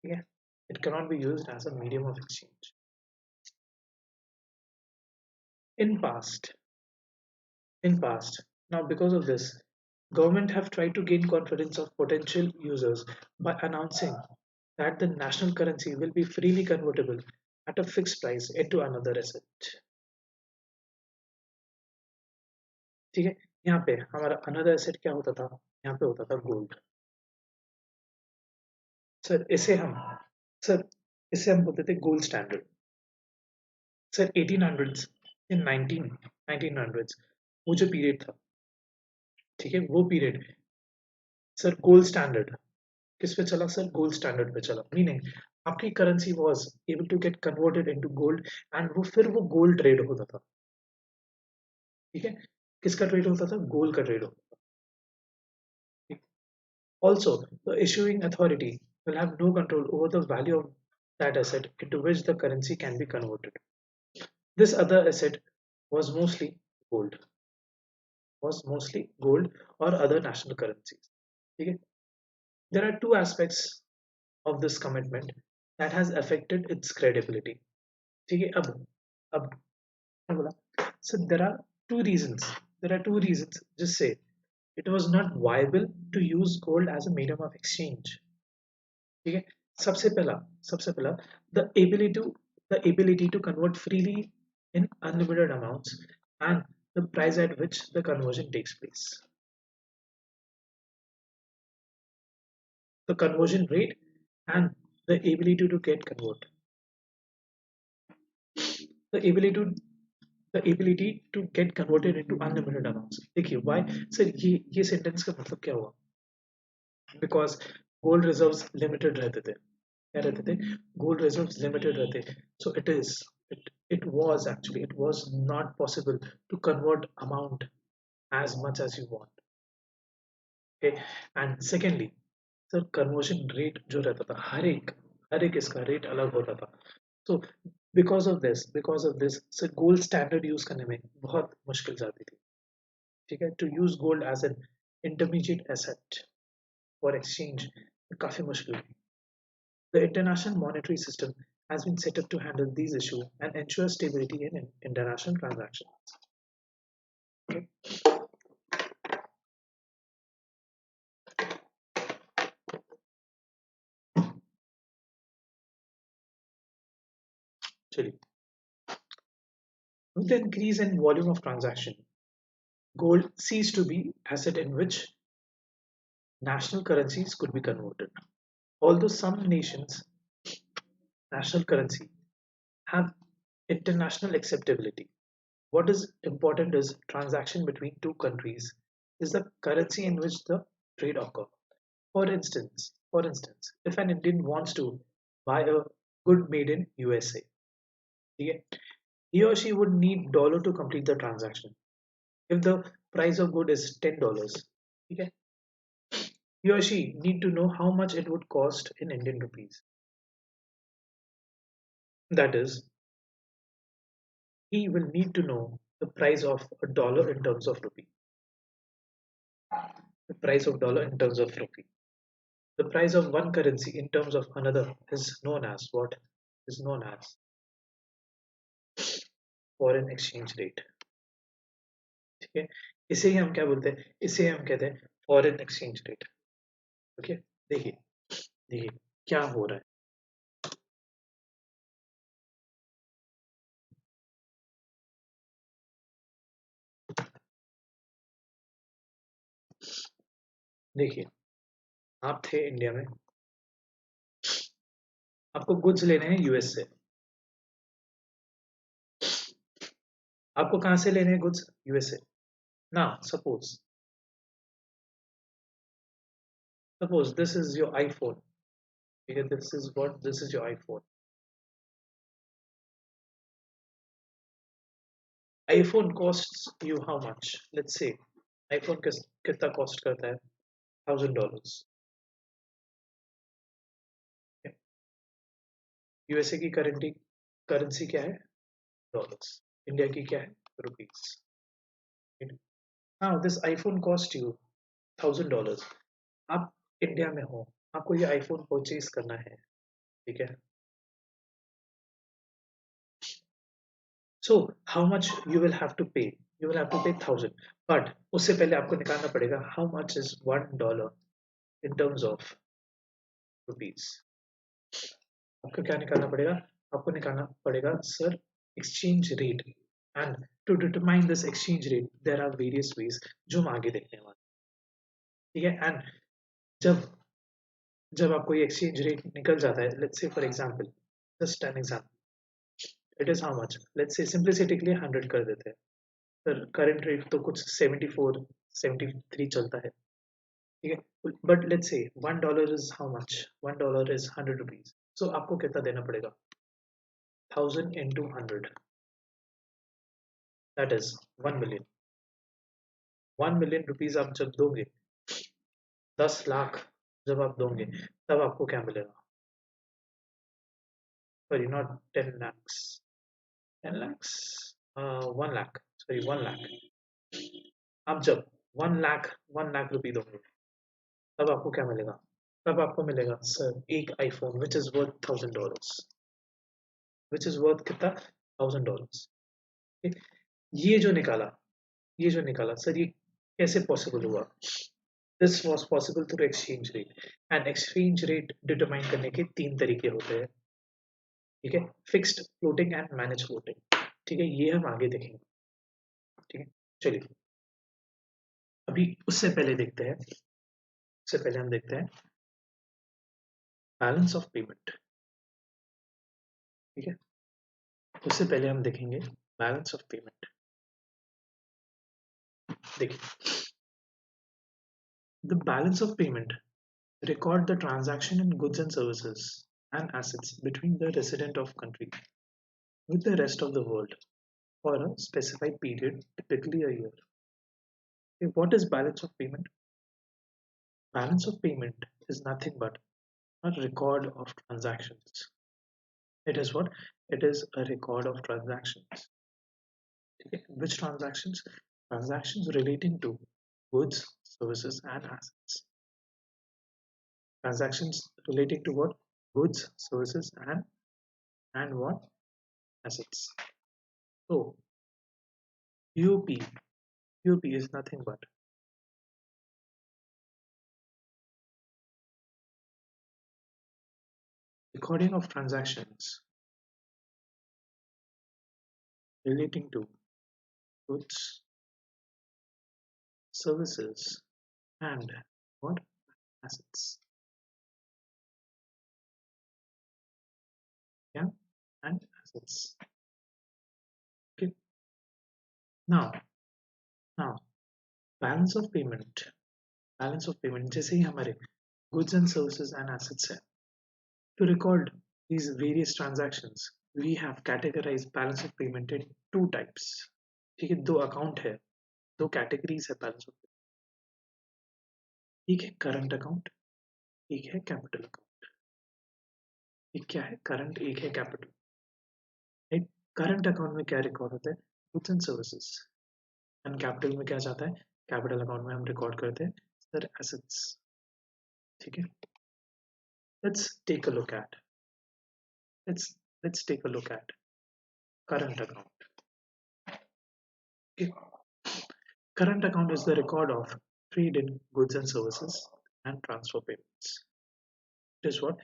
Okay? It cannot be used as a medium of exchange. In past, in past, now because of this, government have tried to gain confidence of potential users by announcing that the national currency will be freely convertible at a fixed price into another asset. ठीक है, यहाँ पे हमारा अनदर एसेट क्या होता था, यहाँ पे होता था गोल्ड। सर इसे हम सर इसे हम बोलते थे गोल्ड स्टैंडर्ड। सर 1800s इन 1900s वो जो पीरियड था, ठीक है, वो पीरियड सर गोल्ड स्टैंडर्ड किस पे चला, सर गोल्ड स्टैंडर्ड पे चला। मीनिंग आपकी currency was able to get converted into gold and वो गोल्ड ट्रेड होता था। ठीक है, किसका ट्रेड होता था, गोल्ड का ट्रेड होता था। Also the issuing authority will have no control over the value of that asset into which the currency can be converted. This other asset was gold mostly gold or other national currencies. Okay? There are two aspects of this commitment that has affected its credibility. ठीक है, अब क्या बोला, so there are two reasons just say it was not viable to use gold as a medium of exchange. ठीक है, सबसे पहला the ability to convert freely in unlimited amounts and the price at which the conversion takes place. The conversion rate and the ability to get the ability to the ability to get converted into unlimited amounts. देखिए why सर ये सेंटेंस का मतलब क्या हुआ? Because gold reserves limited रहते थे. क्या रहते थे? Gold reserves limited रहते. So it was actually it was not possible to convert amount as much as you want. Okay, and secondly, sir conversion rate जो रहता था हर एक इसका रेट अलग होता था. तो because of this sir gold standard use करने में बहुत मुश्किल जाती थी. ठीक है, to use gold as an intermediate asset for exchange काफी मुश्किल थी. The international monetary system has been set up to handle these issues and ensure stability in international transactions. Okay. चलिए, with the increase in volume of transaction, gold ceased to be asset in which national currencies could be converted. Although some nations' national currency have international acceptability, what is important is transaction between two countries is the currency in which the trade occur. For instance, if an Indian wants to buy a good made in USA, okay, he or she would need dollar to complete the transaction. If the price of good is $10, okay, he or she need to know how much it would cost in Indian rupees. That is, he will need to know the price of a dollar in terms of rupee. The price of dollar in terms of rupee. The price of one currency in terms of another is known as what? Is known as foreign exchange rate. ठीक है, इसे ही हम क्या बोलते हैं? इसे हम कहते हैं फॉरेन एक्सचेंज रेट. ओके, देखिए देखिए क्या हो रहा है. देखिए, आप थे इंडिया में, आपको गुड्स लेने हैं यूएस से. आपको कहां से लेने हैं गुड्स? यूएस से. ना suppose this is your iPhone. ठीक है, this is your iPhone. IPhone costs you how much? Let's say iPhone कितना कॉस्ट करता है? $1,000. यूएसए की करेंसी क्या है? डॉलर्स. इंडिया की क्या है? Rupees. Now this iPhone cost you $1,000. आप इंडिया में हो, आपको ये आईफोन परचेज करना है. ठीक है, so how much you will have to pay? You will have to pay 1,000. But उससे पहले आपको निकालना पड़ेगा how much is $1 in terms of rupees. आपको क्या निकालना पड़ेगा? आपको निकालना पड़ेगा sir exchange rate. And to determine this exchange rate there are various ways जो हम आगे देखने वाले. ठीक है, एंड जब जब आपको ये एक्सचेंज रेट निकल जाता है, let's say for example, just an example, it is how much? Let's say simplicity के लिए 100 कर देते हैं. सर करंट रेट तो कुछ 74 73 चलता है. ठीक है, but let's say $1 is how much? $1 is 100 rupees. So आपको कितना देना पड़ेगा? 1000 into 100, that is 1 million. 1 million rupees आप जब दोगे, 10 लाख जब आप दोगे, तब आपको क्या मिलेगा? Sorry, not 10 lakhs. 10 lakhs, 1 lakh, sorry 1 lakh. आप जब 1 लाख रुपी दोगे, तब आपको क्या मिलेगा? तब आपको मिलेगा सर एक iPhone which is worth $1,000. Which is worth कितना? $1,000. ये जो निकाला ये जो निकाला सर, ये कैसे पॉसिबल हुआ? This was possible through exchange rate. And exchange rate determine करने के 3 तरीके होते हैं. ठीक है, fixed, floating and manage floating. ठीक है, ये हम आगे देखेंगे. ठीक है, चलिए अभी उससे पहले देखते हैं. उससे पहले हम देखते हैं बैलेंस ऑफ पेमेंट, ठीक है। उससे पहले हम देखेंगे बैलेंस ऑफ पेमेंट। देखिए, the balance of payment record the transaction in goods and services and assets between the resident of country with the rest of the world for a specified period, typically a year. Okay, what is balance of payment? Balance of payment is nothing but a record of transactions. It is what? It is a record of transactions. Okay, which transactions? Transactions relating to goods, services, and assets. Transactions relating to what? Goods, services, and what? Assets. So UP is nothing but recording of transactions relating to goods, services, and what? Assets. Yeah, and assets. Okay. Now, now balance of payment. Balance of payment जैसे ही हमारे goods and services and assets है. To record these various transactions, we have categorized balance of payment in two types. ठीक है, दो अकाउंट है, दो कैटेगरीज है बैलेंस ऑफ पेमेंट. एक है करंट अकाउंट, एक है कैपिटल अकाउंट. एक क्या है करंट, एक है कैपिटल. एक करंट अकाउंट में क्या रिकॉर्ड होता है? Goods and services. And capital में क्या जाता है? कैपिटल अकाउंट में हम रिकॉर्ड करते हैं सर एसेट्स. ठीक है. Let's take a look at let's take a look at current account. Okay. Current account is the record of trade in goods and services and transfer payments. It is what?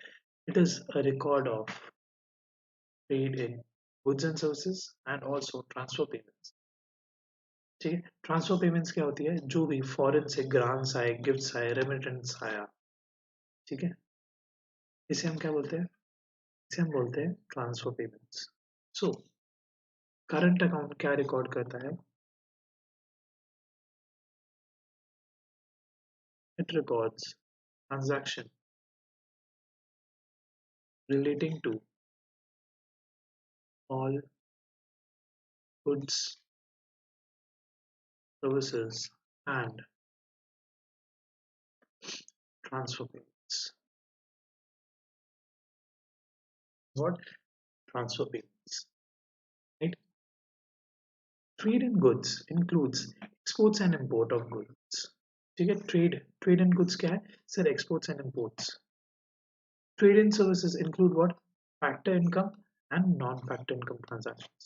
It is a record of trade in goods and services and also transfer payments. ठीक है. ट्रांसफर पेमेंट्स क्या होती है? जो भी फॉरेन से ग्रांट्स आए, गिफ्ट्स आए, रेमिटेंस आया, ठीक है, इसे हम क्या बोलते हैं? इसे हम बोलते हैं transfer payments. So current account क्या रिकॉर्ड करता है? It records transaction relating to all goods, services, and transfer payments. What? Transfer payments. Right? Trade in goods includes exports and import of goods. ठीक है. Trade in goods क्या है? Sir, exports and imports. Trade in services include what? Factor income and non-factor income transactions.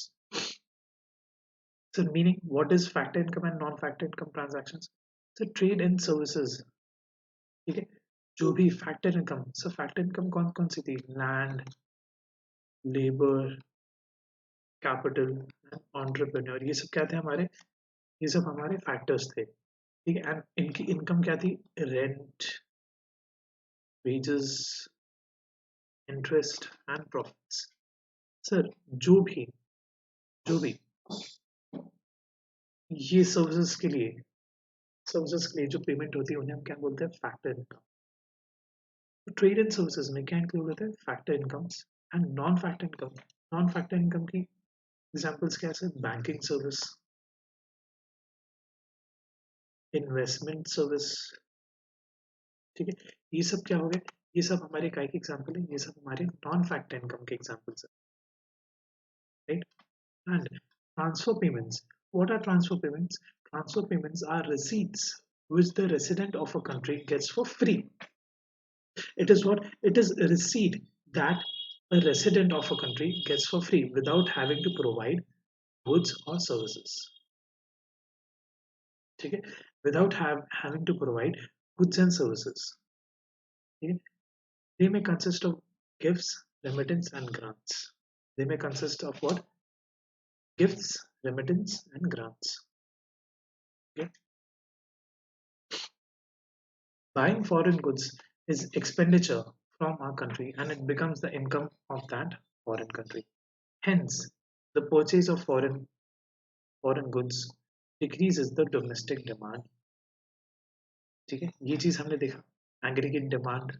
So meaning what is factor income and non-factor income transactions? So trade in services. ठीक है. जो भी factor income, sir factor income कौन कौन सी थी? लैंड, लेबर, कैपिटल, एंटरप्रेन्योर, ये सब क्या थे हमारे? ये सब हमारे फैक्टर्स थे. ठीक है. एंड इनकी इनकम क्या थी? Rent, wages, interest and profits. Sir जो भी ये सर्विसेज के लिए जो पेमेंट होती है उन्हें हम क्या बोलते हैं? Factor income. Trade and services में क्या इंक्लूड होता है? Factor incomes and non factor income. Non factor income की एग्जांपल्स क्या है? Banking service, investment service. ठीक है. ये सब क्या हो गए? ये सब हमारे काय के एग्जांपल है? ये सब हमारे नॉन फैक्टर इनकम के एग्जांपल्स है. Right. And transfer payments. What are transfer payments? Transfer payments are receipts which the resident of a country gets for free. It is what? It is a receipt that a resident of a country gets for free without having to provide goods or services. ठीक है. Without having to provide goods and services. ठीक है. They may consist of gifts, remittance, and grants. They may consist of what? Gifts, remittance, and grants. Okay. Buying foreign goods is expenditure from our country and it becomes the income of that foreign country. Hence, the purchase of foreign goods decreases the domestic demand. ठीक है, ये चीज हमने देखा. Aggregate demand.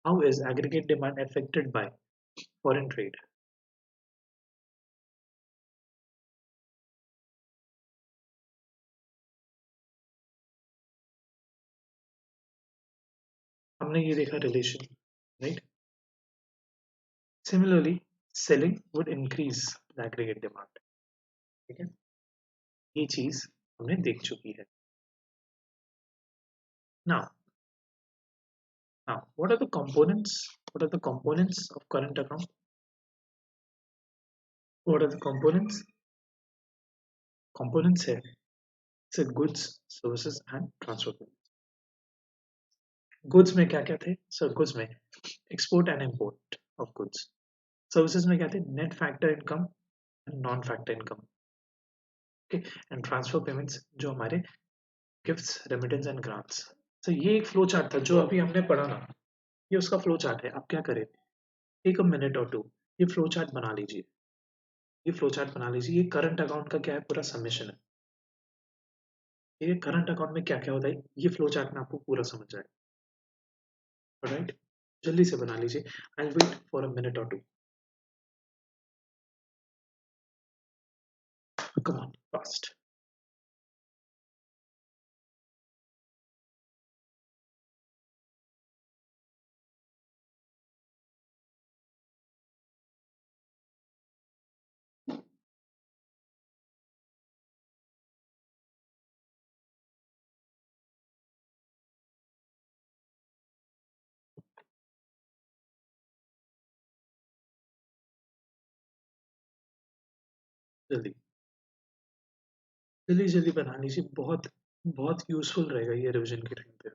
How is aggregate demand affected by foreign trade? हमने ये देखा relation, right? Similarly, selling would increase the aggregate demand. ठीक है, ये चीज हमने देख चुकी है. Now, what are the components? What are the components of current account? What are the components? Components है, it's a goods, services and transfer payments. Goods में क्या क्या थे? So goods में export and import of goods. Services में क्या थे? Net factor income and non-factor income. Okay, and transfer payments जो हमारे gifts, remittance and grants. So ये एक फ्लो चार्ट था जो अभी हमने पढ़ा ना, ये उसका फ्लो चार्ट है. आप क्या करें, टेक अ मिनट और टू, ये फ्लो चार्ट बना लीजिए. ये फ्लो चार्ट बना लीजिए. ये करंट अकाउंट का क्या है, पूरा सबमिशन है. ये करंट अकाउंट में क्या क्या होता है, ये फ्लो चार्ट में आपको पूरा समझ जाएगा. राइट, जल्दी से बना लीजिए. I wait for a minute और टू. Come on fast. जल्दी जल्दी जल्दी बना लीजिए. बहुत बहुत यूजफुल रहेगा ये रिवीजन के टाइम पे.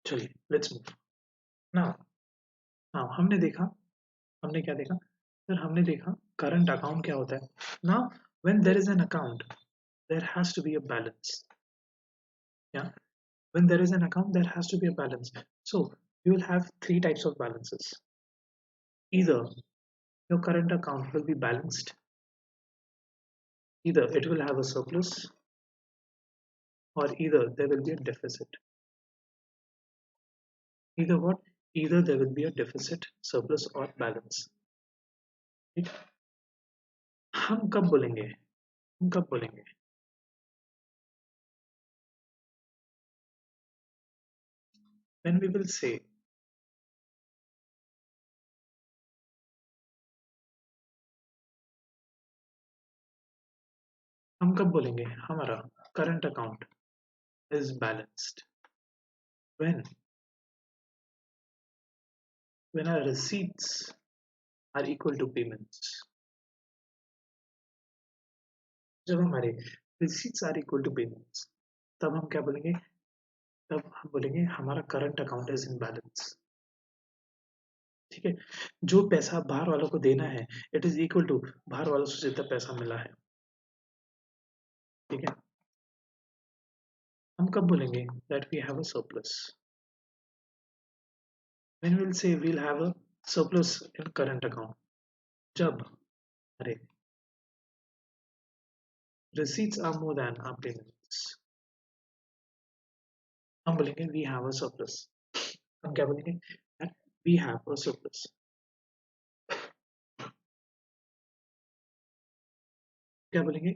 चलिए लेट्स मूव. नाउ नाउ हमने क्या देखा सर, हमने देखा करंट अकाउंट क्या होता है. Now when there is an account there has to be a balance. Yeah, when there is an account there has to be a balance. So you will have three types of balances. Either your current account will be balanced, either it will have a surplus, or either there will be a deficit. Either what? Either there will be a deficit, surplus or balance. ठीक? हम कब बोलेंगे, हम कब बोलेंगे, when we will say हम कब बोलेंगे हमारा current account is balanced? When our receipts are equal to payments. जब हमारे receipts are equal to payments, तब हम क्या बोलेंगे, तब हम बोलेंगे हमारा current account is in balance. ठीक है, जो पैसा बाहर वालों को देना है इट इज इक्वल टू बाहर वालों से जितना पैसा मिला है. ठीक है, हम कब बोलेंगे that we have a surplus? When we will say we will have a surplus in current account, जब अरे receipts are more than our payments, हम बोलेंगे वी हैव अ सरप्लस. हम क्या बोलेंगे, that we have a surplus. क्या बोलेंगे,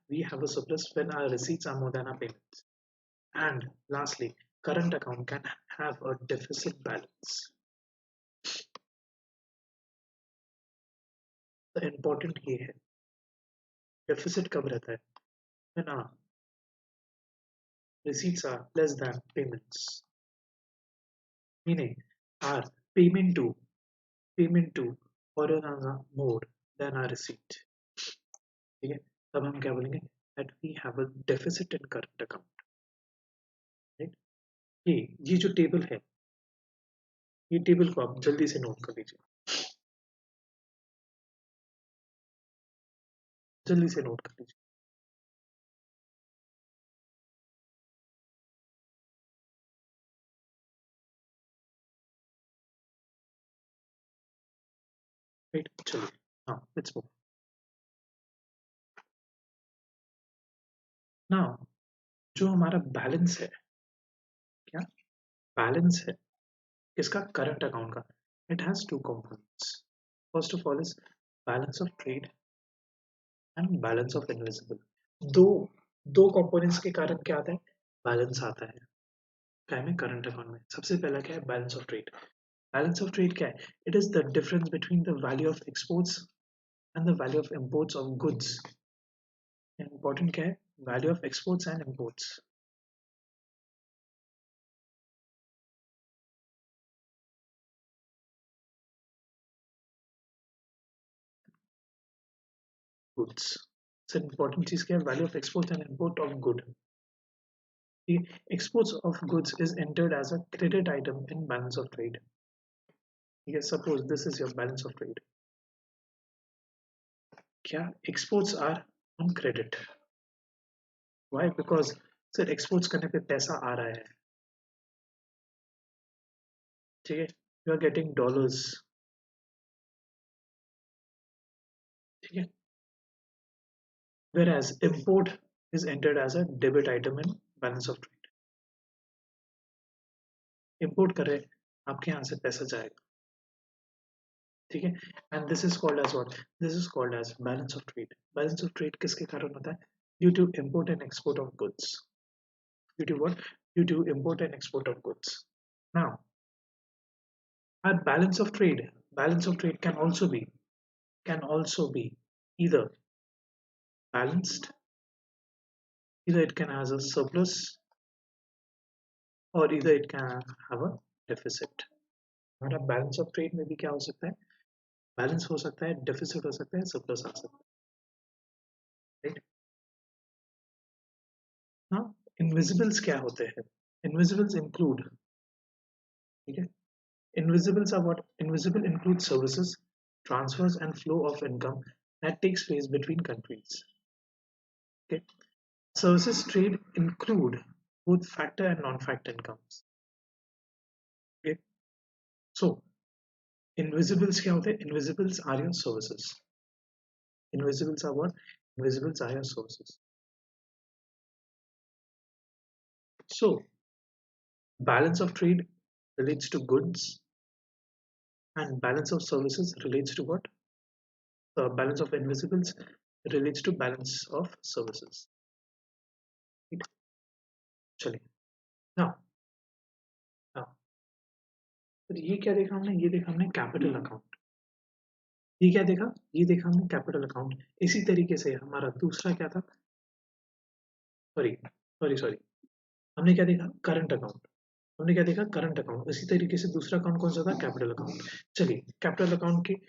we have a surplus when our receipts are more than our payments. And lastly, current account can have a deficit balance. The important ये है, deficit कब रहता है, when our receipts are less than payments, meaning our payment to foreign are more than our receipt. ठीक है, तब हम क्या बोलेंगे, that we have a deficit in current account. Right? ये जो टेबल है, ये टेबल को आप जल्दी से नोट कर लीजिए, जल्दी से नोट कर लीजिए. राइट। चलिए हाँ, लेट्स मूव नाउ। जो हमारा बैलेंस है, क्या बैलेंस है इसका, करंट अकाउंट का, it has two components. First of all is balance of trade and balance of invisible. दो दो कंपोनेंट्स के कारण क्या आता है, बैलेंस आता है। क्या में, करंट अकाउंट में सबसे पहला क्या है, balance of trade. Balance of trade क्या है, it is the difference between the value of exports and the value of imports of goods. Important क्या है, value of exports and imports. Goods से इंपॉर्टेंट चीज क्या है, value of export and import of good. Exports of goods is entered as a credit item in balance of trade. ठीक है, suppose this is your balance of trade. क्या exports are on credit, why, because sir exports करने पे पैसा आ रहा है, ठीक है, यू आर गेटिंग डॉलर्स, ठीक है। whereas import is entered as a debit item in balance of trade। import कर रहे हैं, आपके यहाँ से पैसा जाएगा, ठीक है। And this is called as what, this is called as balance of trade. Balance of trade किसके कारण होता है, due to import and export of goods। ड्यू टू what, due to import and export of goods। now our balance of trade can also be either balanced, either it can has a surplus, or either it can have a deficit। हमारा बैलेंस ऑफ ट्रेड में भी क्या हो सकता है, बैलेंस हो सकता है, डेफिसिट हो सकता है, सरप्लस आ सकता है, राइट। हाँ, इनविजिबल्स क्या होते हैं, इनविजिबल्स इंक्लूड, ठीक है, invisibles are what, invisible include services, transfers and flow of income that takes place between countries। Okay, services trade include both factor and non-factor incomes। Okay, so invisibles क्या होते हैं, invisibles are your services, invisibles are what, invisibles are your services। So balance of trade relates to goods and balance of services relates to what, balance of invisibles relates to balance of services, right? चलिए now, now तो ये क्या देखा हमने, ये देखा हमने कैपिटल अकाउंट। ये क्या देखा, ये देखा हमने कैपिटल अकाउंट। इसी तरीके से हमारा दूसरा क्या था, सॉरी सॉरी सॉरी, हमने क्या देखा, करंट अकाउंट। हमने क्या देखा, करंट अकाउंट। इसी तरीके से दूसरा अकाउंट कौन सा था, कैपिटल अकाउंट। चलिए कैपिटल अकाउंट के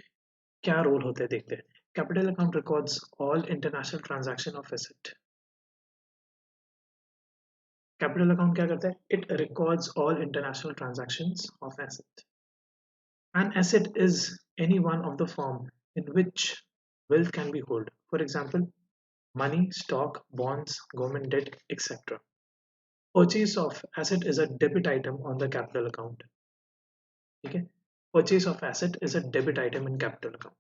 क्या रोल होते हैं देखते हैं। Capital account records all international transaction of asset. Capital account क्या करता है, it records all international transactions of asset. An asset is any one of the form in which wealth can be held. For example, money, stock, bonds, government debt, etc. Purchase of asset is a debit item on the capital account. Okay? Purchase of asset is a debit item in capital account.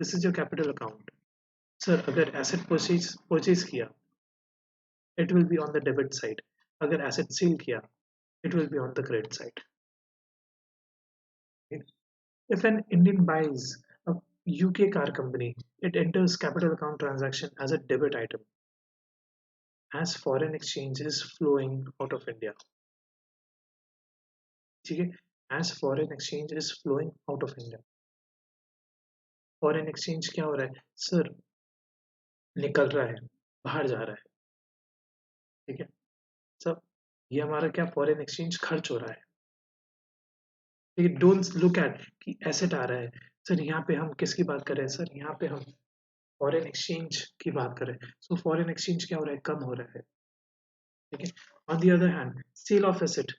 This is your capital account. Sir, अगर asset purchase किया, it will be on the debit side. अगर asset sale किया, it will be on the credit side. Okay? If an Indian buys a UK car company, it enters capital account transaction as a debit item as foreign exchange is flowing out of India। ठीक है, as foreign exchange is flowing out of India। foreign exchange क्या हो रहा है सर, निकल रहा है, बाहर जा रहा है, ठीक है सब। ये हमारा क्या, फॉरेन एक्सचेंज खर्च हो रहा है। लेकिन डोंट लुक एट कि एसेट आ रहा है। सर यहाँ पे हम किसकी बात कर रहे हैं, सर यहाँ पे हम फॉरेन एक्सचेंज की बात कर रहे हैं। सो फॉरेन एक्सचेंज क्या हो रहा है, कम हो रहा है, ठीक है। On the other hand, sale of asset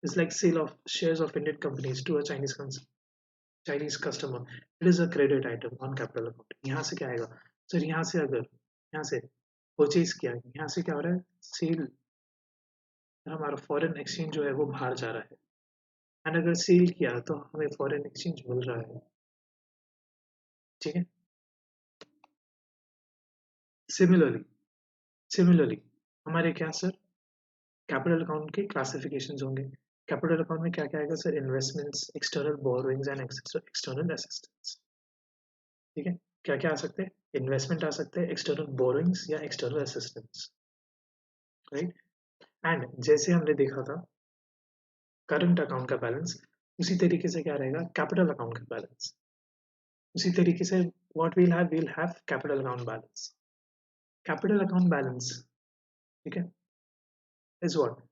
is like sale of shares of Indian companies to a Chinese customer। It is a credit item on capital account। यहाँ से क्या आएगा सर, यहाँ से अगर यहाँ से परचेज किया, यहाँ से क्या हो रहा है, सेल, हमारा फॉरेन एक्सचेंज जो है वो बाहर जा रहा है, एंड अगर सेल किया तो हमें फॉरेन एक्सचेंज मिल रहा है, ठीक है। सिमिलरली सिमिलरली हमारे क्या सर, कैपिटल अकाउंट के क्लासिफिकेशंस होंगे। कैपिटल अकाउंट में क्या क्या आएगा sir, investments, external borrowings and external assistance, ठीक है। क्या क्या आ सकते हैं, इन्वेस्टमेंट आ सकते हैं, एक्सटर्नल बोरोइंग्स या एक्सटर्नल असिस्टेंस, राइट। एंड जैसे हमने देखा था करंट अकाउंट का बैलेंस, उसी तरीके से क्या रहेगा कैपिटल अकाउंट का बैलेंस, उसी तरीके से what we'll have capital account balance. Capital account balance, ठीक है, is what,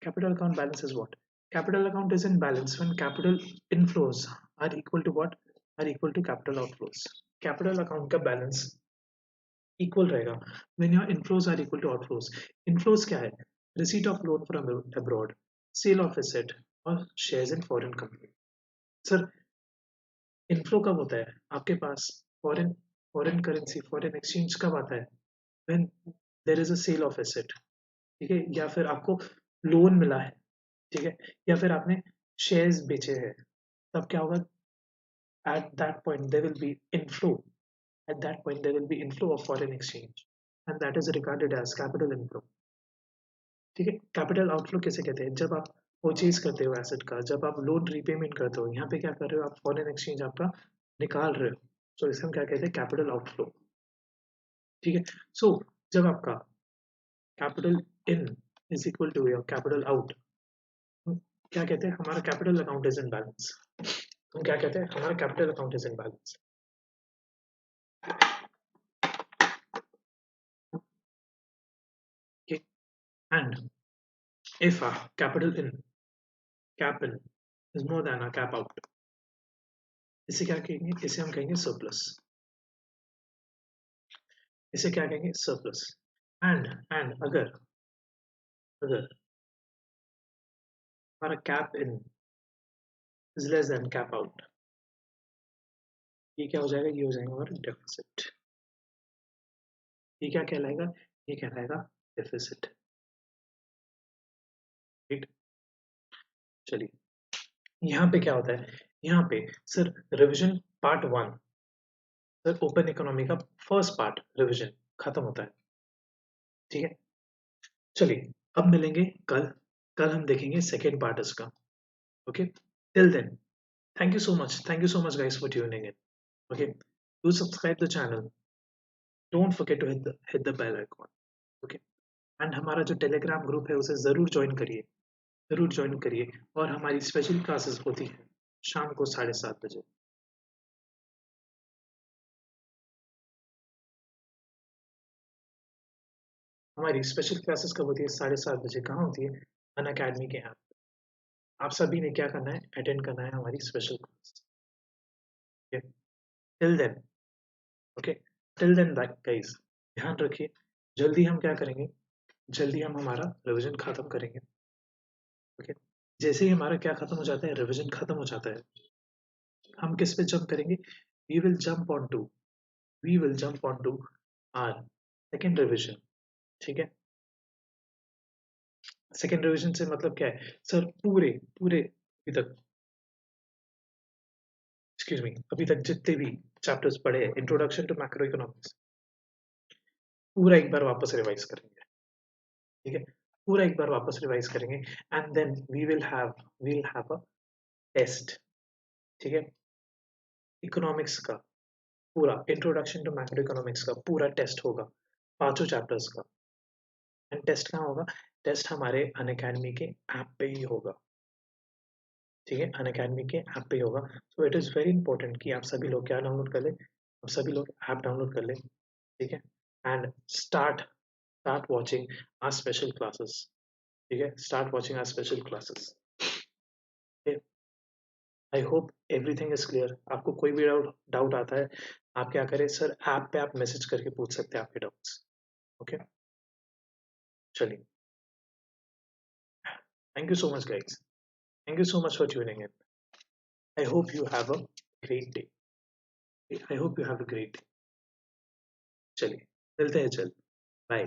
capital account balance is what, capital account is in balance when capital inflows are equal to what, are equal to capital outflows। capital account का balance equal रहेगा when your inflows are equal to outflows। inflows क्या है, receipt of loan from abroad, sale of asset और shares in foreign company। Sir inflow कब होता है आपके पास, foreign foreign currency foreign exchange कब आता है, when there is a sale of asset, ठीक है, या फिर आपको लोन मिला है, ठीक है, या फिर आपने शेयर्स बेचे हैं, तब क्या होगा, at that point there will be inflow, at that point there will be inflow of foreign exchange and that is regarded as capital inflow, ठीक है। कैपिटल आउटफ्लो किसे कहते हैं, जब आप परचेज करते हो एसेट का, जब आप लोन रीपेमेंट करते हो, यहाँ पे क्या कर रहे हो आप, फॉरेन एक्सचेंज आपका निकाल रहे हो, तो इसे हम क्या कहते हैं, कैपिटल आउटफ्लो, ठीक है। सो जब आपका capital in is equal to your capital out, क्या कहते हैं, हमारा capital account is in balance, हम क्या कहते हैं, हमारा capital account is in balance, okay? And if a capital in, cap in is more than a cap out, इसे क्या कहेंगे, इसे हम कहेंगे सरप्लस, इसे क्या कहेंगे सरप्लस। एंड अगर अगर हमारा cap in is less than cap out, ये क्या हो जाएगा, ये हो जाएगा हमारा डेफिसिट, ये क्या कहलाएगा, ये कहलाएगा डेफिसिट, राइट। चलिए यहाँ पे क्या होता है, यहाँ पे sir revision part one, sir open economy का फर्स्ट पार्ट रिविजन खत्म होता है, ठीक है। चलिए अब मिलेंगे कल, कल हम देखेंगे सेकेंड पार्ट इसका, okay. Till then thank you so much guys for tuning in, okay, do subscribe the channel, don't forget to hit the bell icon, okay, and हमारा जो टेलीग्राम ग्रुप है उसे जरूर ज्वाइन करिए, और हमारी स्पेशल क्लासेस होती है शाम को 7:30 बजे। हमारी स्पेशल क्लासेस कब होती है, 7:30 बजे, कहाँ होती है, अन अकेडमी के ऐप। आप सभी ने क्या करना है, अटेंड करना है हमारी special class, till then, okay, till then guys, ध्यान रखिए, जल्दी हम क्या करेंगे, जल्दी हम हमारा रिवीजन खत्म करेंगे, ओके। जैसे ही हमारा क्या खत्म हो जाता है, रिवीजन खत्म हो जाता है, हम किस पे जंप करेंगे, we will jump on to we will jump on to our second revision, ठीक है। सेकेंड रिवीजन से मतलब क्या है सर, पूरे पूरे अभी तक, एक्सक्यूज मी, अभी तक जितने भी चैप्टर्स पढ़े हैं, इंट्रोडक्शन टू मैक्रो इकोनॉमिक्स, पूरा एक बार वापस रिवाइज करेंगे, ठीक है, पूरा एक बार वापस रिवाइज करेंगे, and then we will have a test, ठीक है, इकोनॉमिक्स का पूरा इंट्रोडक्शन टू मैक्रो इकोनॉमिक्स का पूरा टेस्ट होगा, पांचों चैप्टर्स का। एंड टेस्ट कहाँ होगा, टेस्ट हमारे अनअकैडमी के ऐप पे ही होगा, ठीक है, अनअकैडमी के ऐप पे ही होगा। So it is very important कि आप सभी लोग क्या डाउनलोड कर लें, आप सभी लोग ऐप डाउनलोड कर लें, ठीक है, and start watching our special classes, ठीक है, start watching our special classes, I hope everything is clear. आपको कोई भी डाउट आता है, आप क्या करें सर, ऐप पे आप मैसेज करके पूछ सकते हैं आपके डाउट्स, ओके। चलिए, thank you so much guys, thank you so much for tuning in, I hope you have a great day, I hope you have a great day. चलिए मिलते हैं जल्द, बाय।